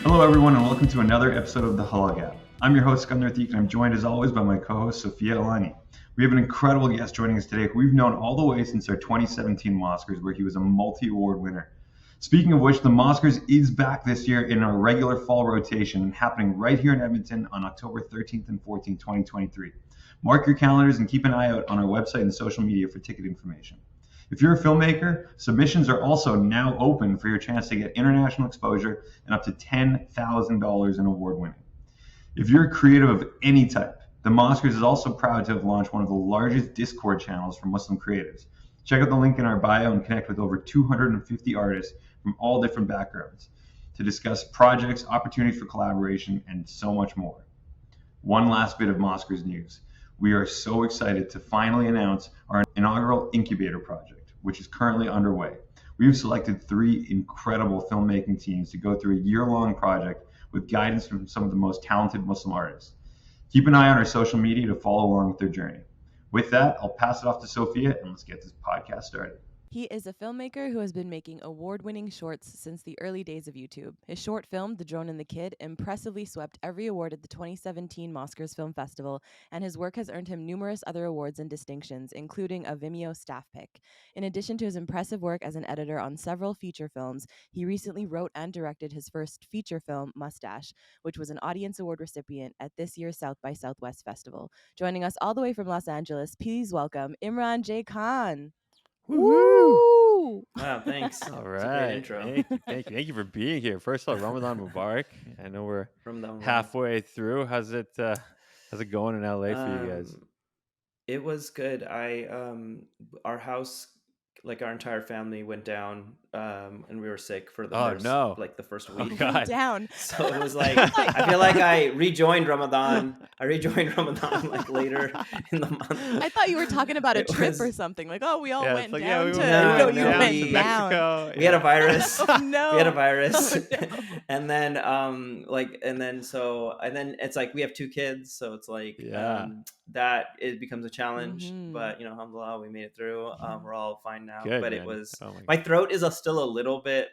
Hello, everyone, and welcome to another episode of the Halal Gap. I'm your host, Sikandar and Atiq, and I'm joined as always by my co-host, Sofia Alani. We have an incredible guest joining us today who we've known all the way since our 2017 Mosquers, where he was a multi-award winner. Speaking of which, the Mosquers is back this year in our regular fall rotation and happening right here in Edmonton on October 13th and 14th, 2023. Mark your calendars and keep an eye out on our website and social media for ticket information. If you're a filmmaker, submissions are also now open for your chance to get international exposure and up to $10,000 in award winning. If you're a creative of any type, the Mosquers is also proud to have launched one of the largest Discord channels for Muslim creatives. Check out the link in our bio and connect with over 250 artists from all different backgrounds to discuss projects, opportunities for collaboration, and so much more. One last bit of Mosquers news. We are so excited to finally announce our inaugural incubator project, which is currently underway. We've selected 3 incredible filmmaking teams to go through a year-long project with guidance from some of the most talented Muslim artists. Keep an eye on our social media to follow along with their journey. With that, I'll pass it off to Sophia and let's get this podcast started. He is a filmmaker who has been making award-winning shorts since the early days of YouTube. His short film, The Drone and the Kid, impressively swept every award at the 2017 Mosquers Film Festival, and his work has earned him numerous other awards and distinctions, including a Vimeo staff pick. In addition to his impressive work as an editor on several feature films, he recently wrote and directed his first feature film, Mustache, which was an Audience Award recipient at this year's South by Southwest Festival. Joining us all the way from Los Angeles, please welcome Imran J. Khan. Woo! Wow, thanks. All It's a great right. intro. Thank you for being here. First of all, Ramadan Mubarak. I know we're From the halfway through. How's it going in LA for you guys? It was good. Our house, like our entire family, went down, and we were sick for the the first Oh, week. God. Down. So it was like I feel like I rejoined Ramadan like later in the month. I thought you were talking about a It trip was- or something. Like, oh, we all Yeah, went it's like, down we to. went No, down you no, went to down. Mexico. We had a virus. Oh, no. We had a virus. Oh, no. and then and then it's like we have 2 kids, so it's like that it becomes a challenge. Mhm. But alhamdulillah, we made it through. We're all fine now. Good, but man. it was Oh my my throat is still a little bit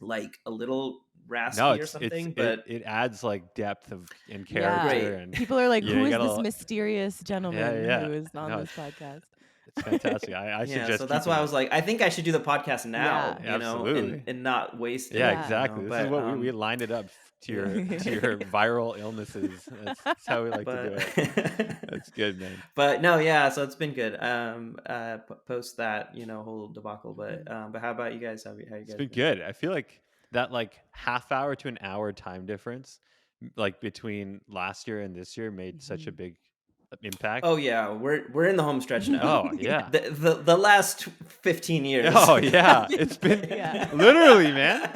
like a little raspy or something, but it adds like depth and character. Yeah. Great. And People are like, Yeah, who you is gotta- this mysterious gentleman Yeah. who is on No, this podcast? it's fantastic. I yeah, suggest so that's keeping why I it. was like, I think I should do the podcast now, Yeah, absolutely. and not waste it. Yeah, Yeah. exactly. This is But, what we lined it up to your viral illnesses. That's how we like to do it. That's good, man. But no, yeah, so it's been good. Post that whole debacle, but how about you guys? How you guys? It's been good. I feel like that half hour to an hour time difference, like between last year and this year, made such a big impact. Oh yeah, we're in the home stretch now. Oh yeah. The last 15 years. Oh yeah. It's been literally, man.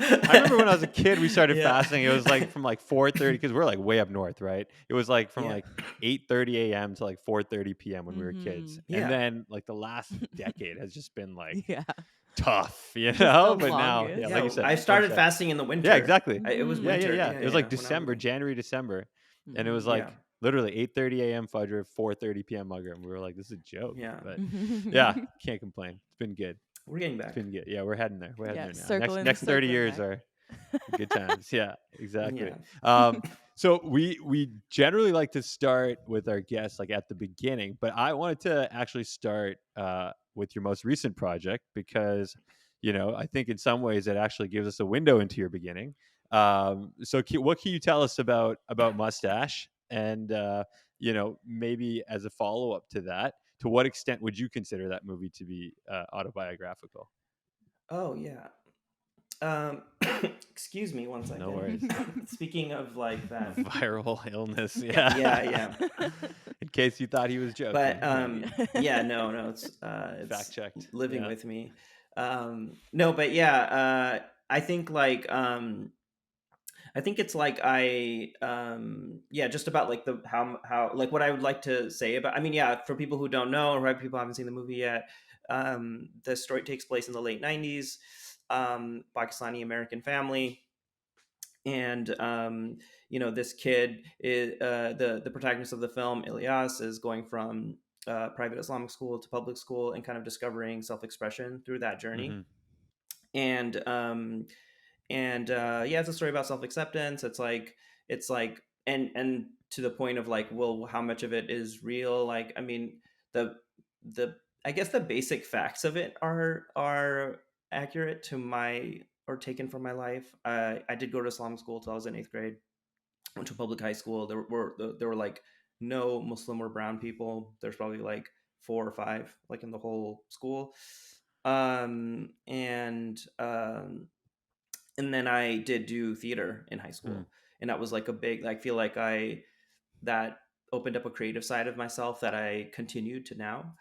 I remember when I was a kid, we started fasting. It was like from like 4:30 because we're like way up north, right? It was like from like 8:30 a.m. to like 4:30 p.m. when we were kids, Yeah. and then like the last decade has just been like Yeah. tough, the But now, longest. like you said, I started sunset. fasting in the winter. Yeah, exactly. It was Yeah, winter. It was like when I December, January, December, and it was like literally 8:30 a.m. Fajr, 4:30 p.m. Maghrib. And we were like, this is a joke. Yeah. But yeah, can't complain. It's been good. We're getting back. It's been good. Yeah, we're heading there. We're heading there now. circling- Next 30 circling years back. are good times. Yeah, exactly. Yeah. So we generally like to start with our guests like at the beginning, but I wanted to actually start with your most recent project because, I think in some ways it actually gives us a window into your beginning. So what can you tell us about Mustache? And, maybe as a follow-up to that, to what extent would you consider that movie to be autobiographical? Oh yeah. Excuse me one second. No worries. Speaking of like that. Viral illness. Yeah. Yeah. In case you thought he was joking. But no, it's fact checked. living with me. No, but I think I think it's like just about like the how like what I would like to say about. I mean, for people who don't know or people haven't seen the movie yet, the story takes place in the late 90s. Pakistani American family, and this kid is the protagonist of the film, Ilyas, is going from private Islamic school to public school and kind of discovering self-expression through that journey. Mm-hmm. And yeah, it's a story about self-acceptance. It's like and to the point of like, well, how much of it is real? Like, I mean, the I guess the basic facts of it are accurate to my or taken from my life. I did go to Islamic school till I was in 8th grade. Went to public high school. There were like no Muslim or brown people. There's probably like 4 or 5 like in the whole school. Um, and um, and then I did do theater in high Hmm. school, and that was like a big. I feel like I that opened up a creative side of myself that I continued to now.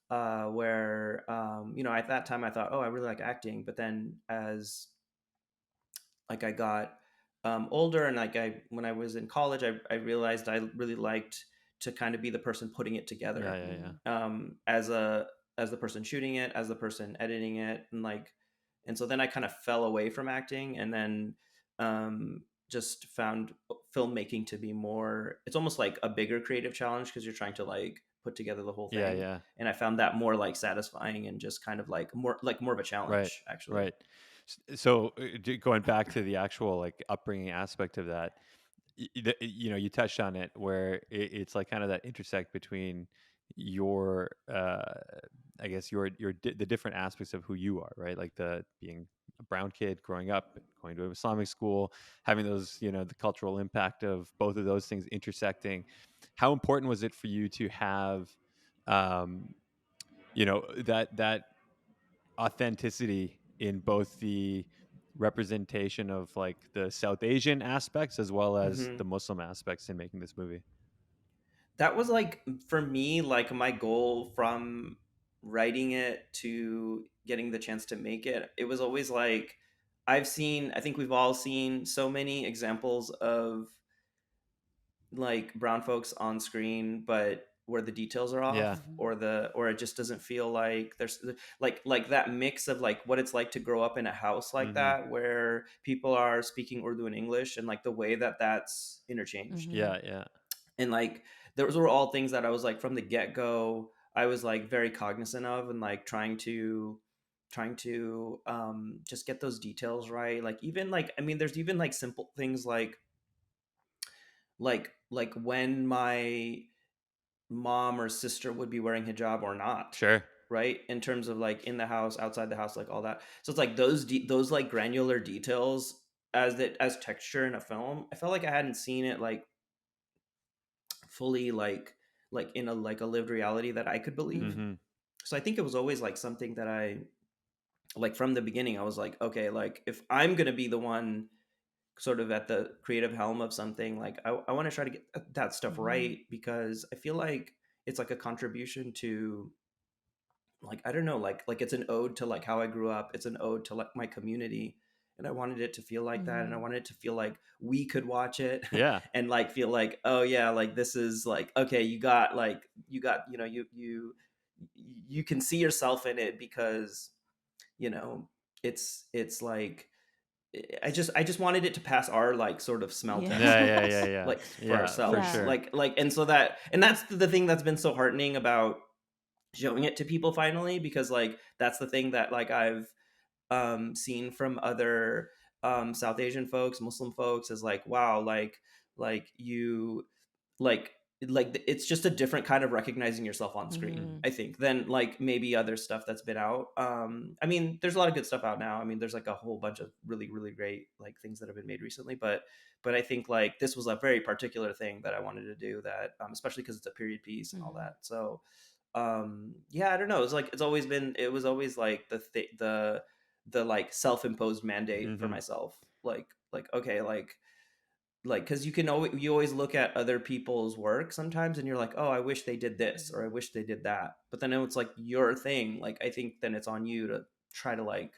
Where at that time I thought, oh, I really like acting, but then as like I got older and like when I was in college, I realized I really liked to kind of be the person putting it Yeah, together, yeah, yeah. as the person shooting it, as the person editing it, and so then I kind of fell away from acting, and then just found filmmaking to be more. It's almost like a bigger creative challenge because you're trying to like put together the whole Yeah, thing, yeah. and I found that more like satisfying and just kind of like more of a Right, challenge actually. right. So going back to the actual like upbringing aspect of that, you touched on it where it's like kind of that intersect between your I guess the different aspects of who you are, right? Like the being a brown kid growing up, going to an Islamic school, having those, the cultural impact of both of those things intersecting. How important was it for you to have um that authenticity in both the representation of like the South Asian aspects as well as Hmm. the Muslim aspects in making this movie? That was like for me like my goal from writing it to getting the chance to make it. It was always like I think we've all seen so many examples of like brown folks on screen but where the details are Yeah. off, Mhm. or it just doesn't feel like there's like that mix of like what it's like to grow up in a house like Mm-hmm. that where people are speaking Urdu and English, and like the way that that's interchanged. Mhm. Yeah, yeah. And like those were all things that I was like from the get-go I was like very cognizant of, and like trying to just get those details right. Like even like I mean there's even like simple things like when my mom or sister would be wearing hijab or not, Sure. right, in terms of like in the house, outside the house, like all that. So it's like those like granular details as texture in a film. I felt like I hadn't seen it like fully like in a lived reality that I could believe. Mhm. Mm-hmm. So I think it was always like something that I like from the beginning. I was like, okay, like if I'm gonna be the one sort of at the creative helm of something, like I want to try to get that stuff Mhm. right, because I feel like it's like a contribution to like I don't know, like it's an ode to like how I grew up. It's an ode to like my community, and I wanted it to feel like that, and I Mhm. wanted it to feel like we could watch it Yeah. and like feel like, oh yeah, like this is like okay, you got you can see yourself in it, because you know it's like I just wanted it to pass our like sort of smell test, Yeah. Yeah, I yeah, yeah, guess, yeah. like for Yeah, for ourselves, Yeah. sure. and so that's the thing that's been so heartening about showing it to people finally, because like that's the thing that like I've seen from other South Asian folks, Muslim folks, is like, wow, like you like it's just a different kind of recognizing yourself on screen, Mhm. I think, than like maybe other stuff that's been out. I mean there's a lot of good stuff out now. I mean there's like a whole bunch of really really great like things that have been made recently, but I think like this was a very particular thing that I wanted to do, that especially because it's a period piece and all Mhm. that. So yeah, I don't know, it's like it was always like the like self-imposed mandate for Mm-hmm. myself, like okay, like because you always look at other people's work sometimes and you're like, oh, I wish they did this or I wish they did that, but then it's like your thing, like I think then it's on you to try to like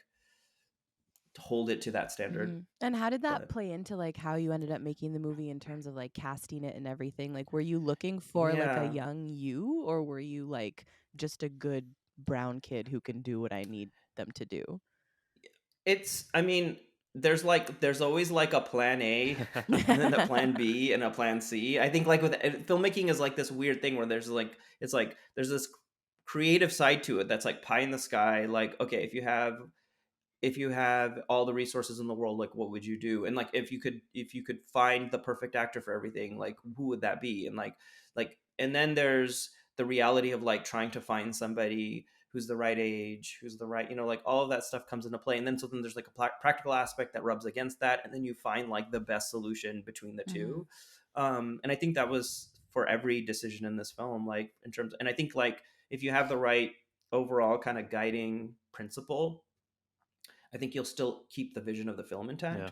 hold it to that standard. Mhm. And how did that But play into like how you ended up making the movie in terms of like casting it and everything? Like were you looking for like a yeah, young you, or were you like just a good brown kid who can do what I need them to do? I mean there's always like a plan A and then a plan B and a plan C. I think like with filmmaking is like this weird thing where there's like it's like there's this creative side to it that's like pie in the sky, like okay, if you have if you have all the resources in the world, like what would you do? And like if you could find the perfect actor for everything, like who would that be? And and then there's the reality of like trying to find somebody who's the right age, who's the right, like all of that stuff comes into play. And then so then there's like a practical aspect that rubs against that, and then you find like the best solution between the two. And I think that was for every decision in this film, like in terms, and I think like if you have the right overall kind of guiding principle, I think you'll still keep the vision of the film intact. Yeah.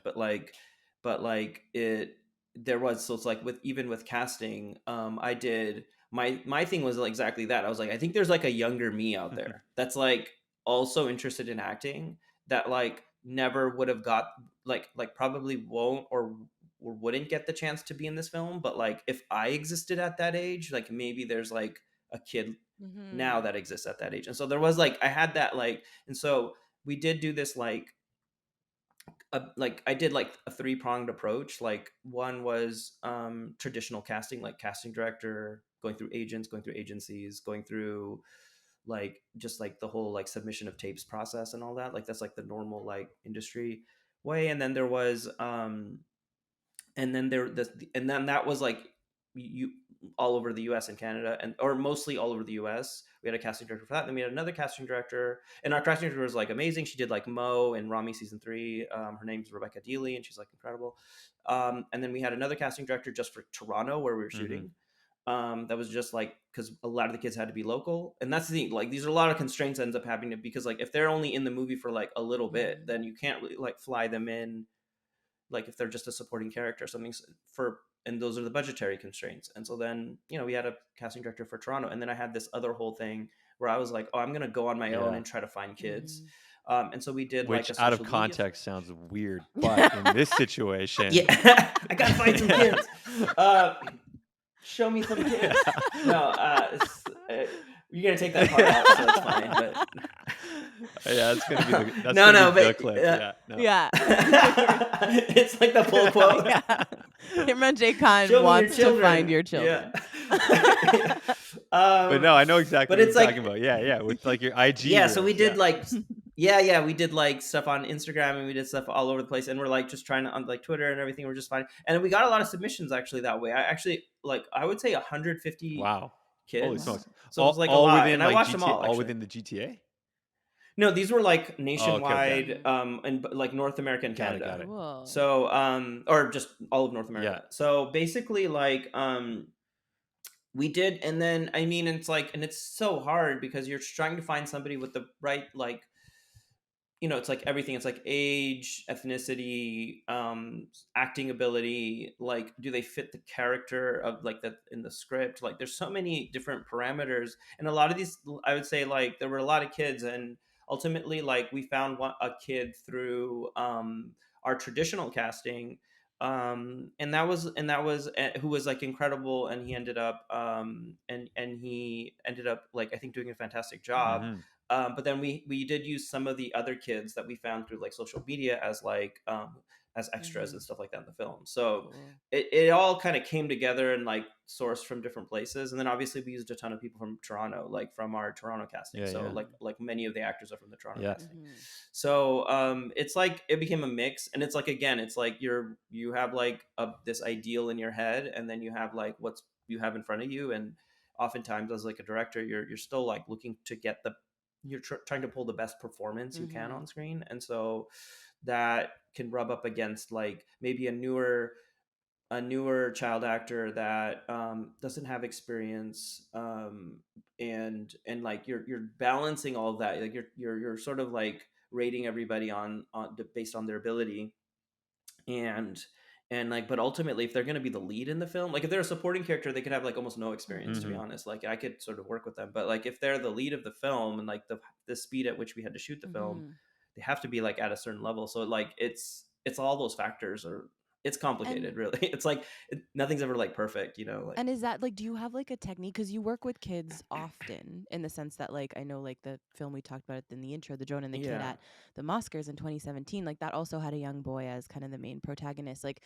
But it there was, so it's like with even with casting, I did my thing was like exactly that. I was like, I think there's like a younger me out there that's like also interested in acting, that like never would have got like probably won't or wouldn't get the chance to be in this film, but like if I existed at that age, like maybe there's like a kid now that exists at that age. And so there was like I had that like, and so we did do this like I did like a three-pronged approach. Like one was traditional casting, like casting director, going through agents, going through agencies, going through like just like the whole like submission of tapes process and all that. Like that's like the normal like industry way. And then there was and then and then that was like you all over the US and Canada, and or mostly all over the US. We had a casting director for that. Then we had another casting director, and our casting director was like amazing. She did like Mo and Rami season 3. Her name's Rebecca Deely, and she's like incredible. And then we had another casting director just for Toronto where we were shooting. That was just like because a lot of the kids had to be local, and that's the thing. Like these are a lot of constraints that ends up happening because like if they're only in the movie for like a little bit, then you can't really like fly them in. Like if they're just a supporting character or something for, and those are the budgetary constraints. And so then we had a casting director for Toronto, and then I had this other whole thing where I was like, oh, I'm gonna go on my own and try to find kids. And so we did which like a out of social context sounds weird, but in this situation, yeah, I gotta find some kids. Show me some kids. No, you're gonna take that part out, so it's fine. But yeah, that's gonna be the but clip. Yeah. It's like the full quote. Imran J. Khan Show me wants your to find your children. Yeah. But no, I know exactly but what it's you're like, talking about. Yeah, with like your IG. Yeah, so we did like we did like stuff on Instagram, and we did stuff all over the place, and we're like just trying to on like Twitter and everything. We're just finding, and we got a lot of submissions actually that way. I actually I would say 150 wow, kids. holy smokes! So it was like a lot, within, and I like, watched them all. all within the GTA. No, these were like nationwide, okay. and like North America and Canada. Got it. Cool. So or just all of North America. Yeah. So basically like we did, and then I mean it's like, and it's so hard because you're trying to find somebody with the right like it's like everything. It's like age, ethnicity, acting ability. Like, do they fit the character of like that in the script? Like, there's so many different parameters, and a lot of these, I would say, like there were a lot of kids, and ultimately, like we found a kid through our traditional casting, and that was who was like incredible, and he ended up and he ended up like I think doing a fantastic job. But then we did use some of the other kids that we found through like social media as like as extras and stuff like that in the film. So it all kind of came together and like sourced from different places. And then obviously we used a ton of people from Toronto, like from our Toronto casting. Like many of the actors are from the Toronto casting. So it's like it became a mix, and it's like again, it's like you have like this ideal in your head, and then you have like what's you have in front of you, and oftentimes as like a director, you're still like looking to get you're trying to pull the best performance you can on screen, and so that can rub up against like maybe a newer child actor that doesn't have experience, and like you're balancing all of that. Like you're sort of like rating everybody on based on their ability, and like, but ultimately if they're going to be the lead in the film, like if they're a supporting character, they could have like almost no experience, to be honest. Like I could sort of work with them, but like if they're the lead of the film, and like the speed at which we had to shoot the film, they have to be like at a certain level. So like it's all those factors, or it's complicated, really. It's like nothing's ever like perfect, like. And is that like, do you have like a technique, because you work with kids often, in the sense that like I know like the film we talked about in the intro, the Drone and the Kid at the Mosquers in 2017, like that also had a young boy as kind of the main protagonist. Like,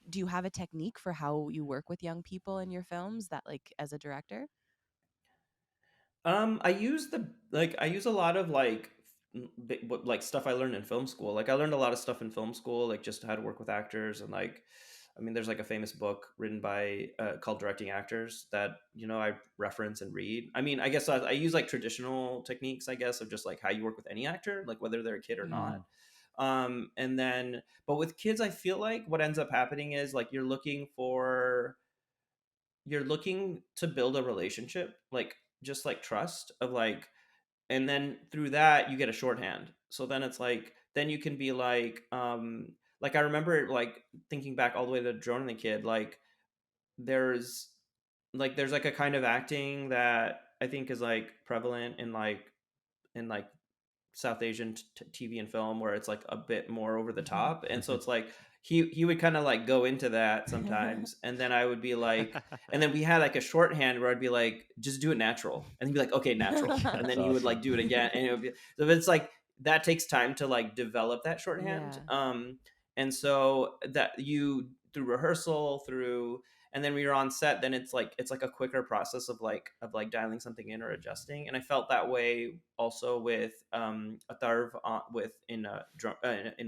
do you have a technique for how you work with young people in your films, that like as a director? I use a lot of like like stuff I learned in film school. Like I learned a lot of stuff in film school, like just how to work with actors and like, I mean, there's like a famous book written by called Directing Actors that I reference and read. I mean, I guess I use like traditional techniques, I guess, of just like how you work with any actor, like whether they're a kid or not. And then, but with kids, I feel like what ends up happening is like you're looking to build a relationship, like just like trust of like, and then through that you get a shorthand. So then it's like, then you can be like I remember like thinking back all the way to Drone and the Kid, like there's there's like a kind of acting that I think is like prevalent in like South Asian TV and film where it's like a bit more over the top, and so it's like he would kind of like go into that sometimes, and then I would be like, and then we had like a shorthand where I'd be like, just do it natural, and he'd be like, okay, natural, and then you would like do it again, and it would be so it's like that takes time to like develop that shorthand, Yeah. and so that you through rehearsal through and then when you're on set then it's like a quicker process of like dialing something in or adjusting, and I felt that way also with a Tharv with in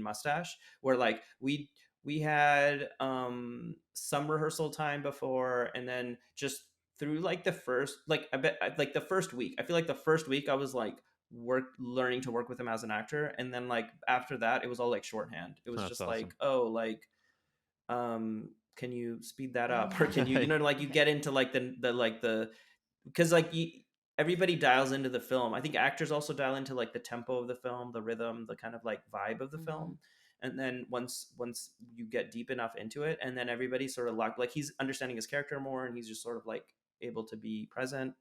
Mustache, where like we had some rehearsal time before, and then just through like the first like I bet like the first week, I feel like the first week I was like learning to work with him as an actor, and then like after that it was all like shorthand. It was That's just awesome. like, oh, like can you speed that up, or can you like you get into like the because like everybody dials into the film. I think actors also dial into like the tempo of the film, the rhythm, the kind of like vibe of the film, and then once you get deep enough into it, and then everybody sort of like he's understanding his character more, and he's just sort of like able to be present,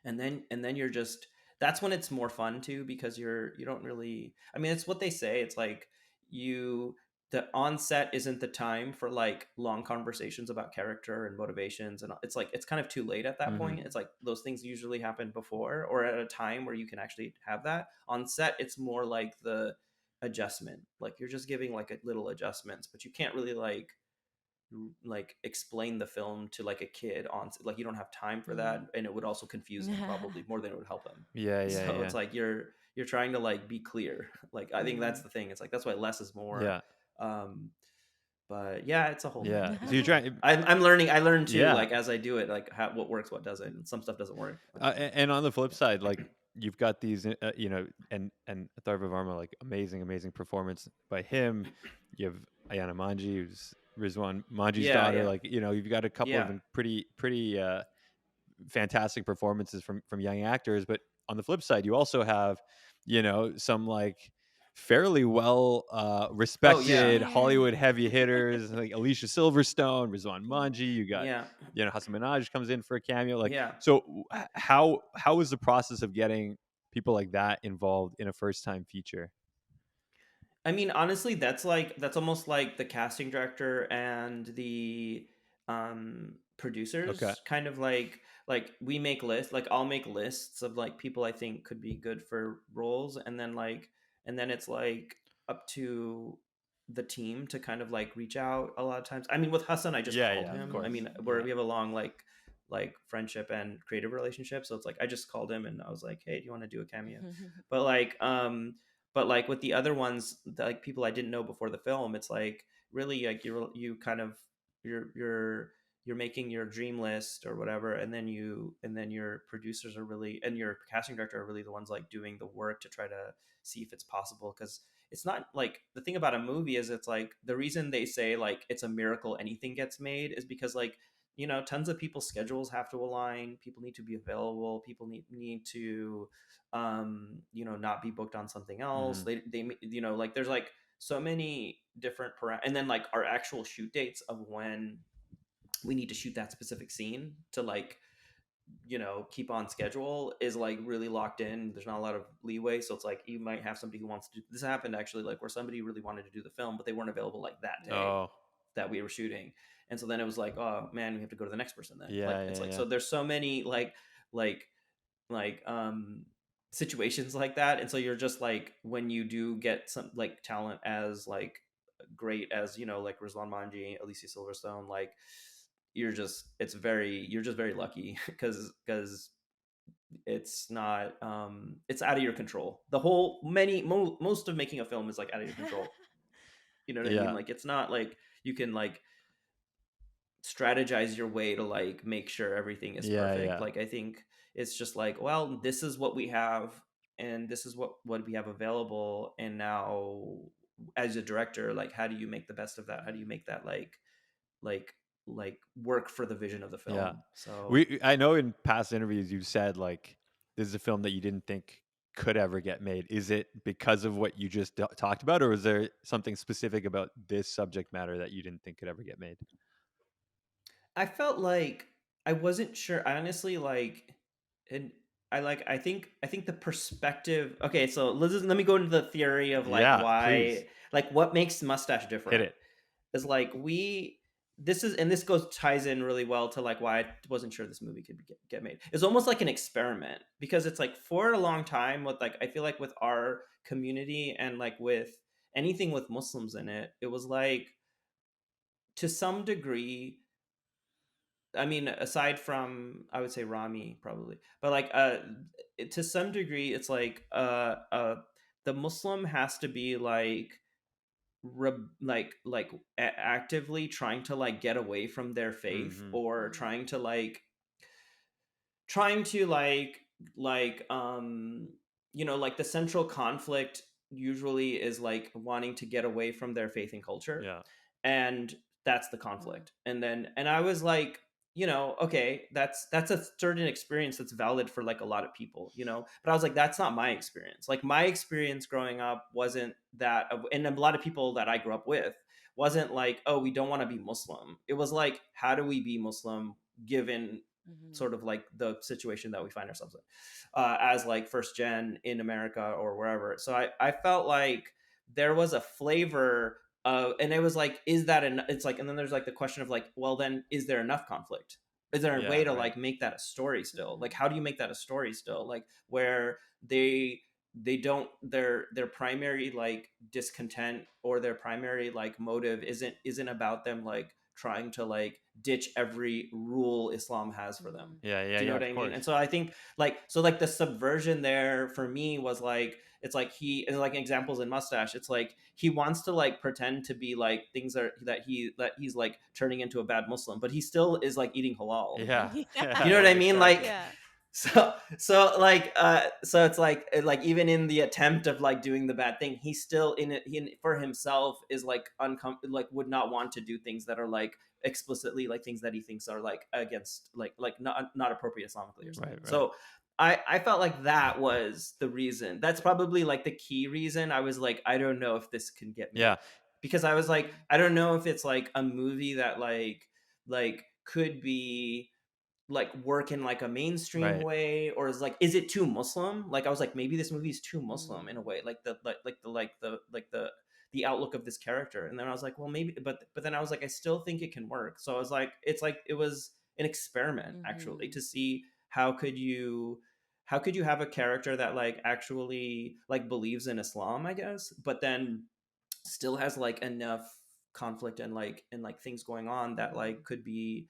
and then you're just, that's when it's more fun too, because you don't really, I mean, it's what they say, it's like you the onset isn't the time for like long conversations about character and motivations, and it's like it's kind of too late at that point. It's like those things usually happen before or at a time where you can actually have that. On set it's more like the adjustment, like you're just giving like a little adjustments, but you can't really like explain the film to like a kid on, like you don't have time for that, and it would also confuse him probably more than it would help him. Yeah, yeah, So yeah. it's like you're trying to like be clear. Like I think that's the thing, it's like that's why less is more. Yeah. um but yeah, it's a whole thing. Yeah. So you're trying. I learn too, Yeah. like as I do it, like what works, what doesn't, and some stuff doesn't work. And on the flip side, like you've got these, and Tharva Varma, like amazing performance by him. You have Ayana Manji, who's Rizwan Manji's Yeah, daughter. yeah, Like you've got a couple yeah. of pretty fantastic performances from young actors. But on the flip side, you also have, some like fairly well Oh yeah, respected Hollywood heavy hitters like Alicia Silverstone, Rizwan Manji. You got yeah, Hassan Minaj comes in for a cameo. Like, yeah. so how is the process of getting people like that involved in a first time feature? I mean, honestly, that's almost like the casting director and the Okay. producers kind of like we make lists, like I'll make lists of like people I think could be good for roles, and then it's like up to the team to kind of like reach out a lot of times. I mean, with Hassan, I just Yeah, called yeah, of him. I course. mean, where Yeah. we have a long like friendship and creative relationship, so it's like I just called him and I was like, hey, do you want to do a cameo? But like with the other ones, like people I didn't know before the film, it's like really like you kind of you're making your dream list or whatever, and then your producers are really, and your casting director are really the ones like doing the work to try to see if it's possible, because it's not like, the thing about a movie is it's like the reason they say like it's a miracle anything gets made is because like tons of people's schedules have to align, people need to be available, people need to not be booked on something else, they like there's like so many different and then like our actual shoot dates of when we need to shoot that specific scene to like keep on schedule is like really locked in. There's not a lot of leeway, so it's like you might have somebody who wants to do this. Happened actually, like where somebody really wanted to do the film but they weren't available like that day Oh, that we were shooting, and so then it was like, oh man, we have to go to the next person then. Like yeah, it's yeah, like, yeah. so there's so many like like situations like that, and so you're just like, when you do get some like talent as like great as like Ruslan Manji, Alicia Silverstone, like you're just very lucky because it's not it's out of your control. The most of making a film is like out of your control. You know what I mean? Yeah. Like it's not like you can like strategize your way to like make sure everything is Yeah, perfect. yeah. Like I think it's just like, well, this is what we have and this is what we have available, and now as a director, like how do you make the best of that? How do you make that like like work for the vision of the film? Yeah. So I know in past interviews you've said like this is a film that you didn't think could ever get made. Is it because of what you just talked about, or is there something specific about this subject matter that you didn't think could ever get made? I felt like I wasn't sure. I honestly like, and I think the perspective. Okay, so let me go into the theory of like Yeah, please why, like what makes Mustache hit different it. is like this is, and this goes ties in really well to like why I wasn't sure this movie could get made. It's almost like an experiment because it's like for a long time with like I feel like with our community and like with anything with Muslims in it, it was like to some degree, I mean, aside from I would say Rami probably, but like to some degree, it's like the Muslim has to be like actively trying to like get away from their faith, Mm-hmm. or trying to like you know, like the central conflict usually is like wanting to get away from their faith and culture, Yeah. and that's the conflict. And I was like, you know, okay, that's a certain experience that's valid for like a lot of people, you know, but I was like, that's not my experience. Like my experience growing up wasn't that and a lot of people that I grew up with wasn't like, oh, we don't want to be Muslim. It was like, how do we be Muslim given sort of like the situation that we find ourselves in as like first gen in America or wherever. So I felt like there was a flavor and it was like, is that it's like, and then there's like the question of like, well, then is there enough conflict? Is there a way to right. like make that a story still? Like, how do you make that a story still? Like where they don't their primary like discontent or their primary like motive isn't about them like trying to like ditch every rule Islam has for them. Yeah, yeah, Do you know yeah, what of I mean? course. And so I think like, so like the subversion there for me was like, it's like he is like examples in Mustache. It's like he wants to like pretend to be like things are that he's like turning into a bad Muslim, but he still is like eating halal. Yeah. Yeah. You know what I Yeah, mean? exactly. Like Yeah. so like so it's like even in the attempt of like doing the bad thing, he's still in it, he for himself is like like would not want to do things that are like explicitly like things that he thinks are like against like not appropriate Islamically or something. Right, right. So I felt like that was the reason. That's probably like the key reason I was like, I don't know if this can get made. Yeah. Because I was like, I don't know if it's like a movie that like could be like work in like a mainstream Right. way, or is it too Muslim? Like I was like, maybe this movie is too Muslim in a way, like the outlook of this character. And then I was like, well, maybe, but then I was like, I still think it can work. So I was like, it's like it was an experiment actually to see how could you have a character that like actually like believes in Islam, I guess, but then still has like enough conflict and like things going on that like could be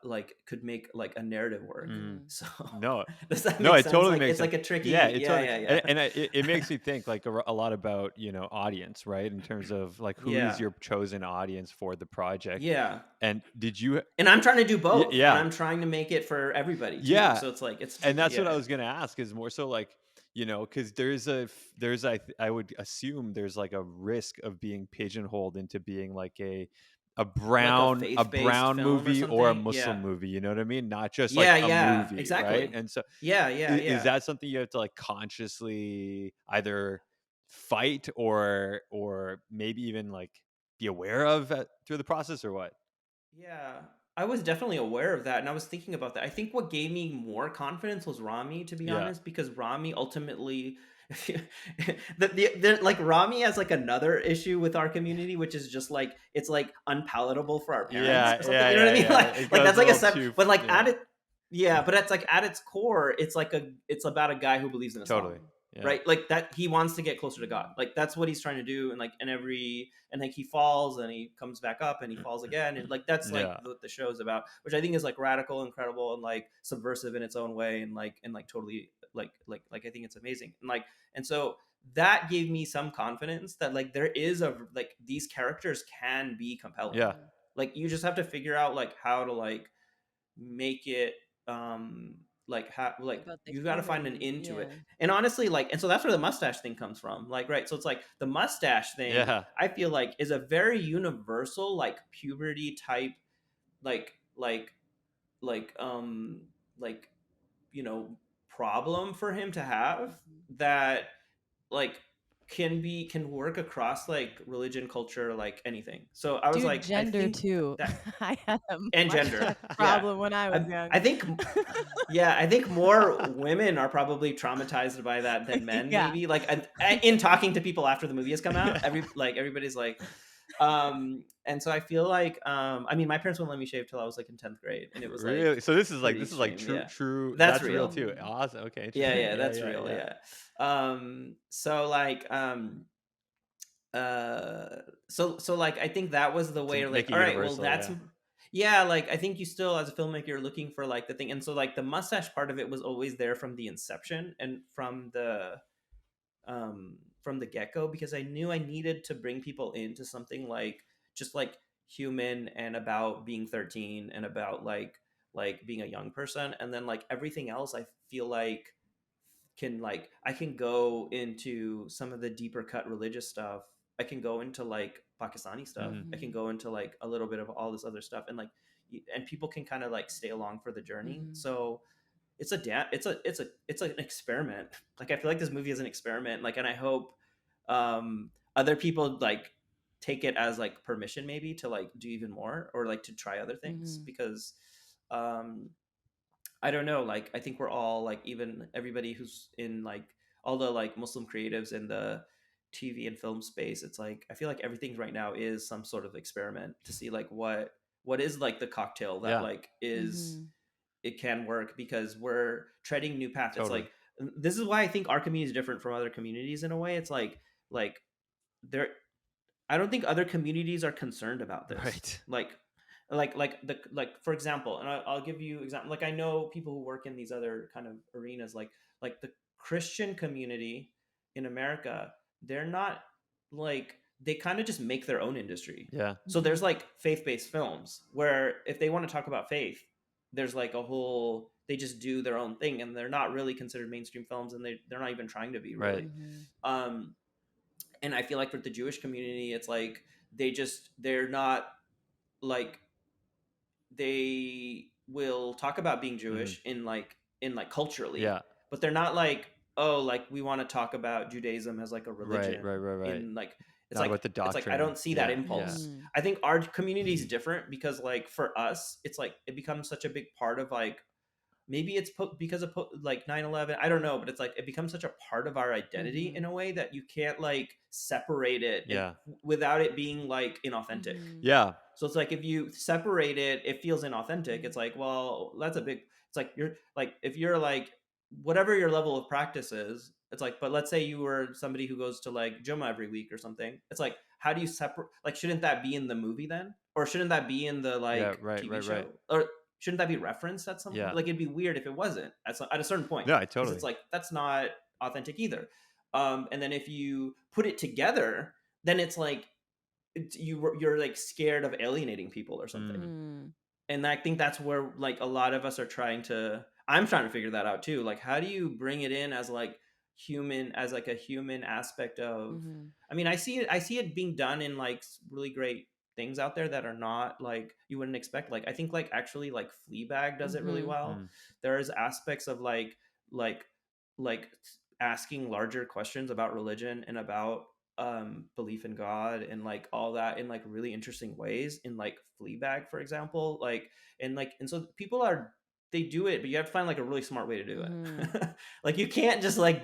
like could make like a narrative work. So No, does that no, make it sense? totally Like makes it's sense. like a tricky Yeah, it totally, yeah. and it makes me think like a lot about, you know, audience, right? In terms of like who is Yeah. your chosen audience for the project. Yeah. And did you? And I'm trying to do both. Yeah. And I'm trying to make it for everybody too. Yeah. So it's like it's And that's what I yeah. was gonna ask, is more so like, you know, because I would assume there's like a risk of being pigeonholed into being like a Like a brown faith-based film or movie or a something. Muslim Yeah. movie, you know what I mean? Not just like a Yeah, movie, right? exactly. And so Yeah. is that something you have to like consciously either fight or maybe even like be aware of through the process, or what? Yeah, I was definitely aware of that, and I was thinking about that. I think what gave me more confidence was Rami, to be Yeah. honest, because Rami ultimately, like Rami has like another issue with our community, which is just like it's like unpalatable for our parents Yeah, or something. yeah, You know what I yeah, mean? yeah. Like It like goes that's a like a little step, too, but like yeah. at it, yeah, but it's like at its core, it's like it's about a guy who believes in Islam. Totally. Yeah. right? Like that he wants to get closer to God. Like that's what he's trying to do. And like he falls and he comes back up and he falls again. And like that's like Yeah. what the show's about, which I think is like radical, incredible, and like subversive in its own way, and like totally I think it's amazing. And so that gave me some confidence that like there is these characters can be compelling. Yeah. Like you just have to figure out like how to like make it like how like About the you got to find an human, into it. yeah. And honestly, like, and so that's where the mustache thing comes from, like, right? So it's like the mustache thing, Yeah. I feel like is a very universal like puberty type like like like like you know problem for him to have that like can work across like religion, culture, like anything. So I was Dude, like, I gender think too. that I had a and mustache gender, problem when I was I, young. I think yeah, I think more women are probably traumatized by that than men. Yeah. Maybe like in talking to people after the movie has come out, everybody's like, and so I feel like, I mean, my parents wouldn't let me shave till I was like in 10th grade, and it was like Really? So this is pretty like extreme. true. That's real real. too. Awesome. Okay. Yeah, Interesting. that's real. Yeah. So like, so like I think that was the way To to make like, it all right, well universal, that's yeah. yeah, like I think you still as a filmmaker are looking for like the thing. And so like the mustache part of it was always there from the inception and from the get-go, because I knew I needed to bring people into something like just like human and about being 13 and about like being a young person. And then like everything else I feel like I can go into some of the deeper cut religious stuff. I can go into like Pakistani stuff. I can go into like a little bit of all this other stuff, and like and people can kind of like stay along for the journey. So it's an experiment. Like I feel like this movie is an experiment. Like, and I hope other people like take it as like permission maybe to like do even more or like to try other things, because I don't know, like I think we're all like, even everybody who's in like all the like Muslim creatives in the TV and film space, it's like I feel like everything right now is some sort of experiment to see like what is like the cocktail that like is it can work, because we're treading new paths. Totally. It's like this is why I think our community is different from other communities in a way. It's like there I don't think other communities are concerned about this. Right. Like for example, and I'll give you example. Like I know people who work in these other kind of arenas, like the Christian community in America. They're not like, they kind of just make their own industry. Yeah. So there's like faith-based films where if they want to talk about faith, there's like a whole, they just do their own thing, and they're not really considered mainstream films, and they're not even trying to be really. Right. And I feel like for the Jewish community, it's like they're not like, they will talk about being Jewish in like culturally, Yeah. but they're not like, oh, like we want to talk about Judaism as like a religion. Right. In like it's Not like about the it's like I doctrine. don't see that Yeah, impulse. yeah. I think our community is different because like for us, it's like it becomes such a big part of like, maybe it's because of like 9/11, I don't know, but it's like it becomes such a part of our identity in a way that you can't like separate it Yeah. without it being like inauthentic. Yeah. So it's like if you separate it, it feels inauthentic. It's like, well, that's a big. It's like you're like, if you're like whatever your level of practice is, it's like, but let's say you were somebody who goes to like Jummah every week or something. It's like, how do you separate? Like, shouldn't that be in the movie then, or shouldn't that be in the like TV show, or shouldn't that be referenced at some point? Like it'd be weird if it wasn't at a certain point. Yeah, because totally. it's like that's not authentic either. And then if you put it together, then it's like you're like scared of alienating people or something. And I think that's where like a lot of us are I'm trying to figure that out too. Like, how do you bring it in as like human, as like a human aspect of, I mean, I see it being done in like really great things out there that are not like you wouldn't expect. Like I think like actually like Fleabag does it really well. There's aspects of like asking larger questions about religion and about belief in God and like all that in like really interesting ways in like Fleabag, for example. And so people they do it, but you have to find like a really smart way to do it. Like you can't just like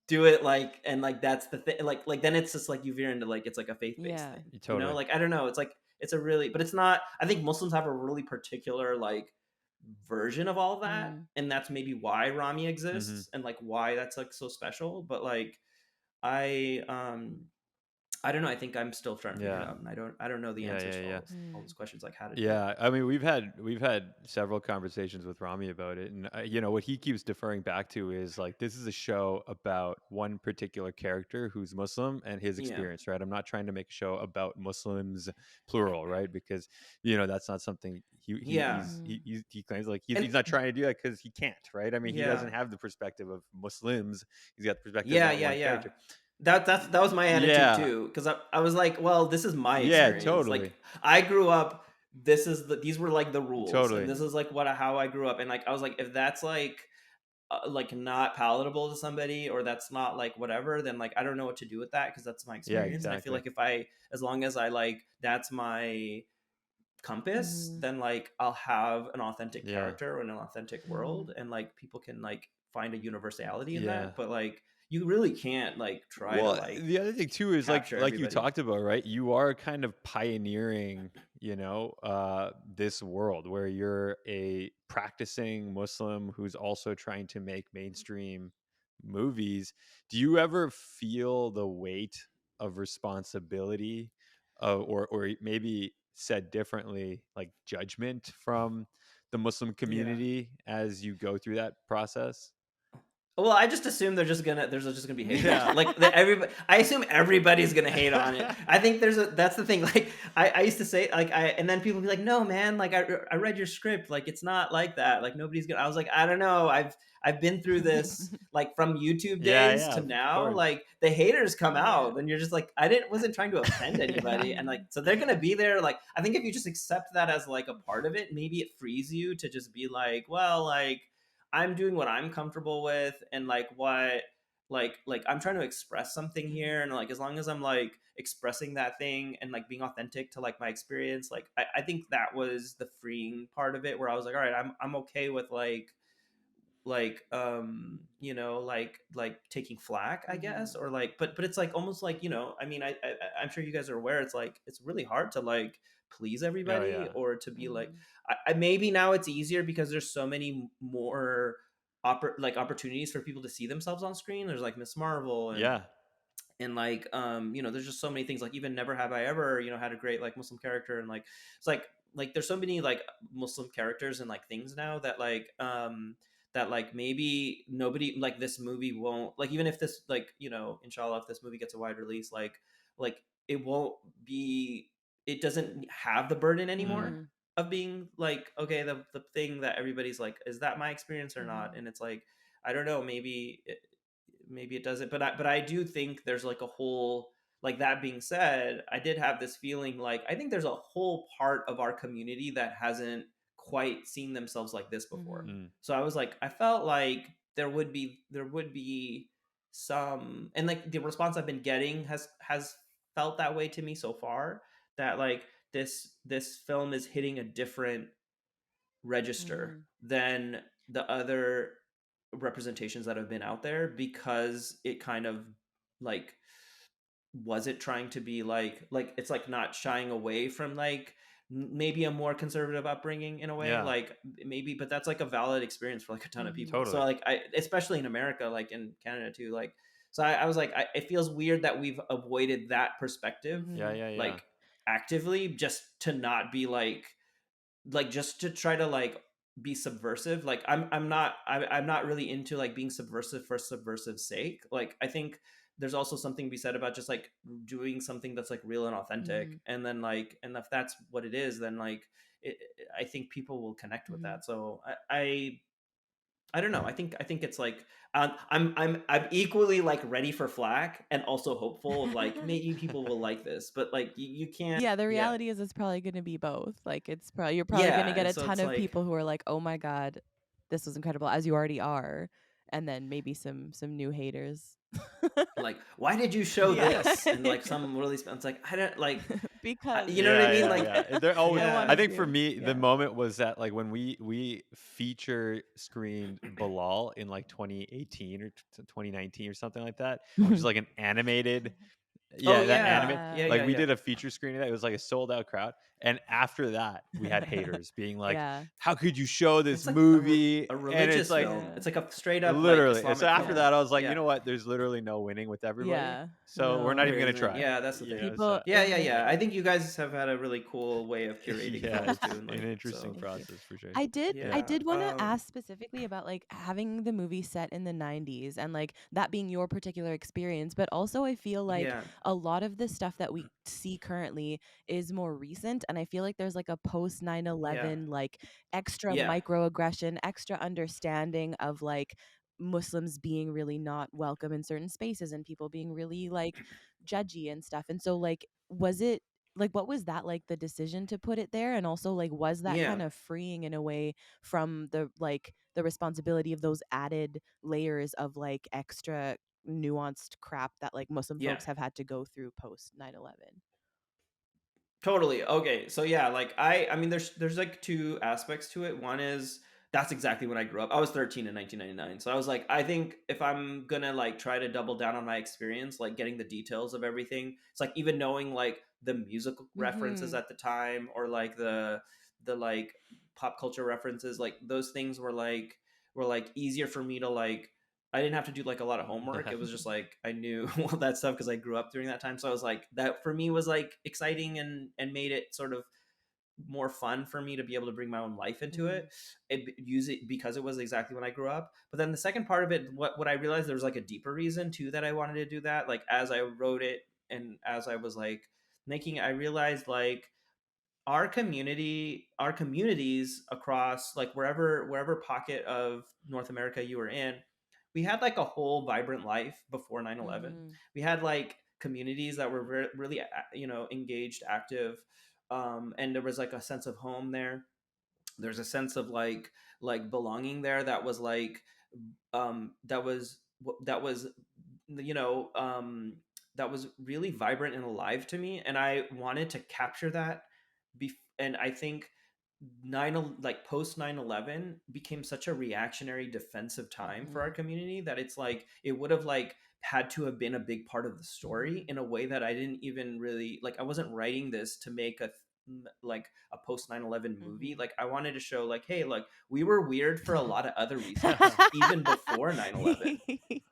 do it like, and like that's the thing, like then it's just like you veer into like it's like a faith-based thing. Totally. You know, like I don't know, it's like it's a really, but it's not, I think Muslims have a really particular like version of all that, Mm. and that's maybe why Rami Mhm. exists and like why that's like so special. But like I don't know. I think I'm still trying to figure it Yeah. out, and I don't know the Yeah, answers yeah, to yeah. all those questions, like how to do it. Yeah, I mean, we've had several conversations with Rami about it, and you know what he keeps deferring back to is like this is a show about one particular character who's Muslim and his Yeah, experience, right? I'm not trying to make a show about Muslims plural, right? Because you know that's not something yeah, he claims like he's and not trying to do that because he can't, right? I mean, he yeah, doesn't have the perspective of Muslims; he's got the perspective of yeah, that yeah, one yeah. character. That was my attitude Yeah, too, because I was like, well, this is my yeah, experience. Like totally, I grew up. These were like the rules, and totally. this is like how I grew up. And like I was like, if that's like not palatable to somebody, or that's not like whatever, then like I don't know what to do with that, because that's my Yeah, experience. And I feel exactly. like as long as I like that's my compass, Mhm. then like I'll have an authentic Yeah, character in an authentic world, and like people can like find a universality in yeah. that. But like you really can't like try to Well, like the other thing too is capture like you everybody. talked about, right? You are kind of pioneering, you know, this world where you're a practicing Muslim who's also trying to make mainstream movies. Do you ever feel the weight of responsibility, or maybe said differently, like judgment from the Muslim Yeah. community as you go through that process? Well, I just assume there's just gonna be haters. Yeah. Like everybody, I assume everybody's gonna hate on it. I think that's the thing. Like I used to say like and then people be like, no man, like I read your script, like it's not like that. Like nobody's gonna. I was like, I don't know. I've been through this like from YouTube Yeah, days yeah, to of now. course. Like the haters come Yeah. out, and you're just like, wasn't trying to offend anybody, and like Mhm. so they're gonna be there. Like I think if you just accept that as like a part of it, maybe it frees you to just be like, well, like I'm doing what I'm comfortable with, and like what like I'm trying to express something here, and like as long as I'm like expressing that thing and like being authentic to like my experience, like I think that was the freeing part of it, where I was like, all right, I'm okay with you know like taking flack, I guess, Mhm. or like but it's like almost like, you know, I mean I'm sure you guys are aware, it's like it's really hard to like please Oh everybody, yeah. or to be like Mhm. I maybe now it's easier because there's so many more opportunities for people to see themselves on screen. There's like Miss Marvel, Yeah. and like you know, there's just so many things, like even Never Have I Ever, you know, had a great like Muslim character, and like it's like there's so many like Muslim characters and like things now that like maybe nobody, like this movie won't, like even if this, like, you know, inshallah, if this movie gets a wide release, like it won't be, it doesn't have the burden Mm. anymore Mhm. of being like, okay, the thing that everybody's like, is that my experience or not? Mhm. And it's like, I don't know, maybe it doesn't, but I do think there's like a whole, like that being said, I did have this feeling like I think there's a whole part of our community that hasn't quite seen themselves like this before. Mhm. Mm. So I was like, I felt like there would be some, and like the response I've been getting has felt that way to me so far, that like this film is hitting a different register Mhm. than the other representations that have been out there, because it kind of like was it trying to be like it's like not shying away from like maybe a more conservative upbringing in a way, Yeah. like maybe, but that's like a valid experience for like a ton of Mhm. people. So Totally. like I, especially in America, like in Canada too, like so I was like it feels weird that we've avoided that perspective Yeah, Mhm. yeah, yeah. like actively, just to not be like just to try to like be subversive. Like I'm not really into like being subversive for subversive sake. Like I think there's also something to be said about just like doing something that's like real and authentic, Mhm. and then like, and if that's what it is, then like I think people will connect with Mhm. that. So I don't know. I think it's like I'm equally like ready for flack and also hopeful of like maybe people will like this, but like you can't. Yeah, the Yeah, reality is it's probably going to be both. Like you're probably going to yeah, get and a so ton it's of like, people who are like, "Oh my god, this was incredible," as you already are, and then maybe some new haters. like, why did you show Yeah. Yeah. this, and like some really it's like I don't like Because you know what I Yeah, mean, yeah, like yeah. They're always, I I yeah, wanted think for to. me, the Yeah. moment was that like when we feature screened Bilal in like 2018 or 2019 or something like that, which is like an animated, oh yeah, that animate, yeah, Yeah. yeah, like yeah, we yeah, did a feature screening of that. It was like a sold out crowd. And after that, we had haters being like, Yeah. how could you show this It's like movie? a And it's religious like, film. Yeah. It's like a straight up like literally. And so Islamic after film. Yeah. that, I was like, you Yeah. know what? There's literally no winning with everybody. Yeah. So we're No. not even There going to isn't. try. Yeah, that's the You thing. know, People so Yeah. I think you guys have had a really cool way of curating yeah, films it's too. And an like, interesting so Thank you. process for sure. I did yeah. want to ask specifically about like having the movie set in the 90s and like that being your particular experience, but also I feel like Yeah. a lot of the stuff that we see currently is more recent, and I feel like there's like a post 9/11 like extra Yeah. microaggression, extra understanding of like Muslims being really not welcome in certain spaces and people being really like judgy and stuff. And so like was it like what was that like the decision to put it there, and also like was that Yeah. kind of freeing in a way from the like the responsibility of those added layers of like extra nuanced crap that like Muslim Yeah. folks have had to go through post 9/11? Totally. Okay. So yeah, like I mean there's like two aspects to it. One is that's exactly when I grew up. I was 13 in 1999. So I was like, I think if I'm gonna like try to double down on my experience, like getting the details of everything, it's like even knowing like the musical references Mm-hmm. at the time or like the like pop culture references, like those things were like easier for me to like I didn't have to do like a lot of homework. Yeah. It was just like I knew all that stuff because I grew up during that time. So I was like that for me was like exciting and made it sort of more fun for me to be able to bring my own life into Mm-hmm. it. Use it because it was exactly when I grew up. But then the second part of it, what I realized there was like a deeper reason too that I wanted to do that. Like as I wrote it and as I was like making it, I realized like our communities across like wherever pocket of North America you were in, we had like a whole vibrant life before 9/11. Mm-hmm. We had like communities that were really engaged, active, and there was like a sense of home there. There's a sense of like belonging there that was like that was you know that was really vibrant and alive to me, and I wanted to capture that. And I think like post 9/11 became such a reactionary defensive time for Mm-hmm. our community that it's like it would have like had to have been a big part of the story Mm-hmm. in a way that I didn't even really like. I wasn't writing this to make like a post 9/11 movie. Mm-hmm. Like I wanted to show like, hey, look, we were weird for a lot of other Yeah. reasons even before 9/11.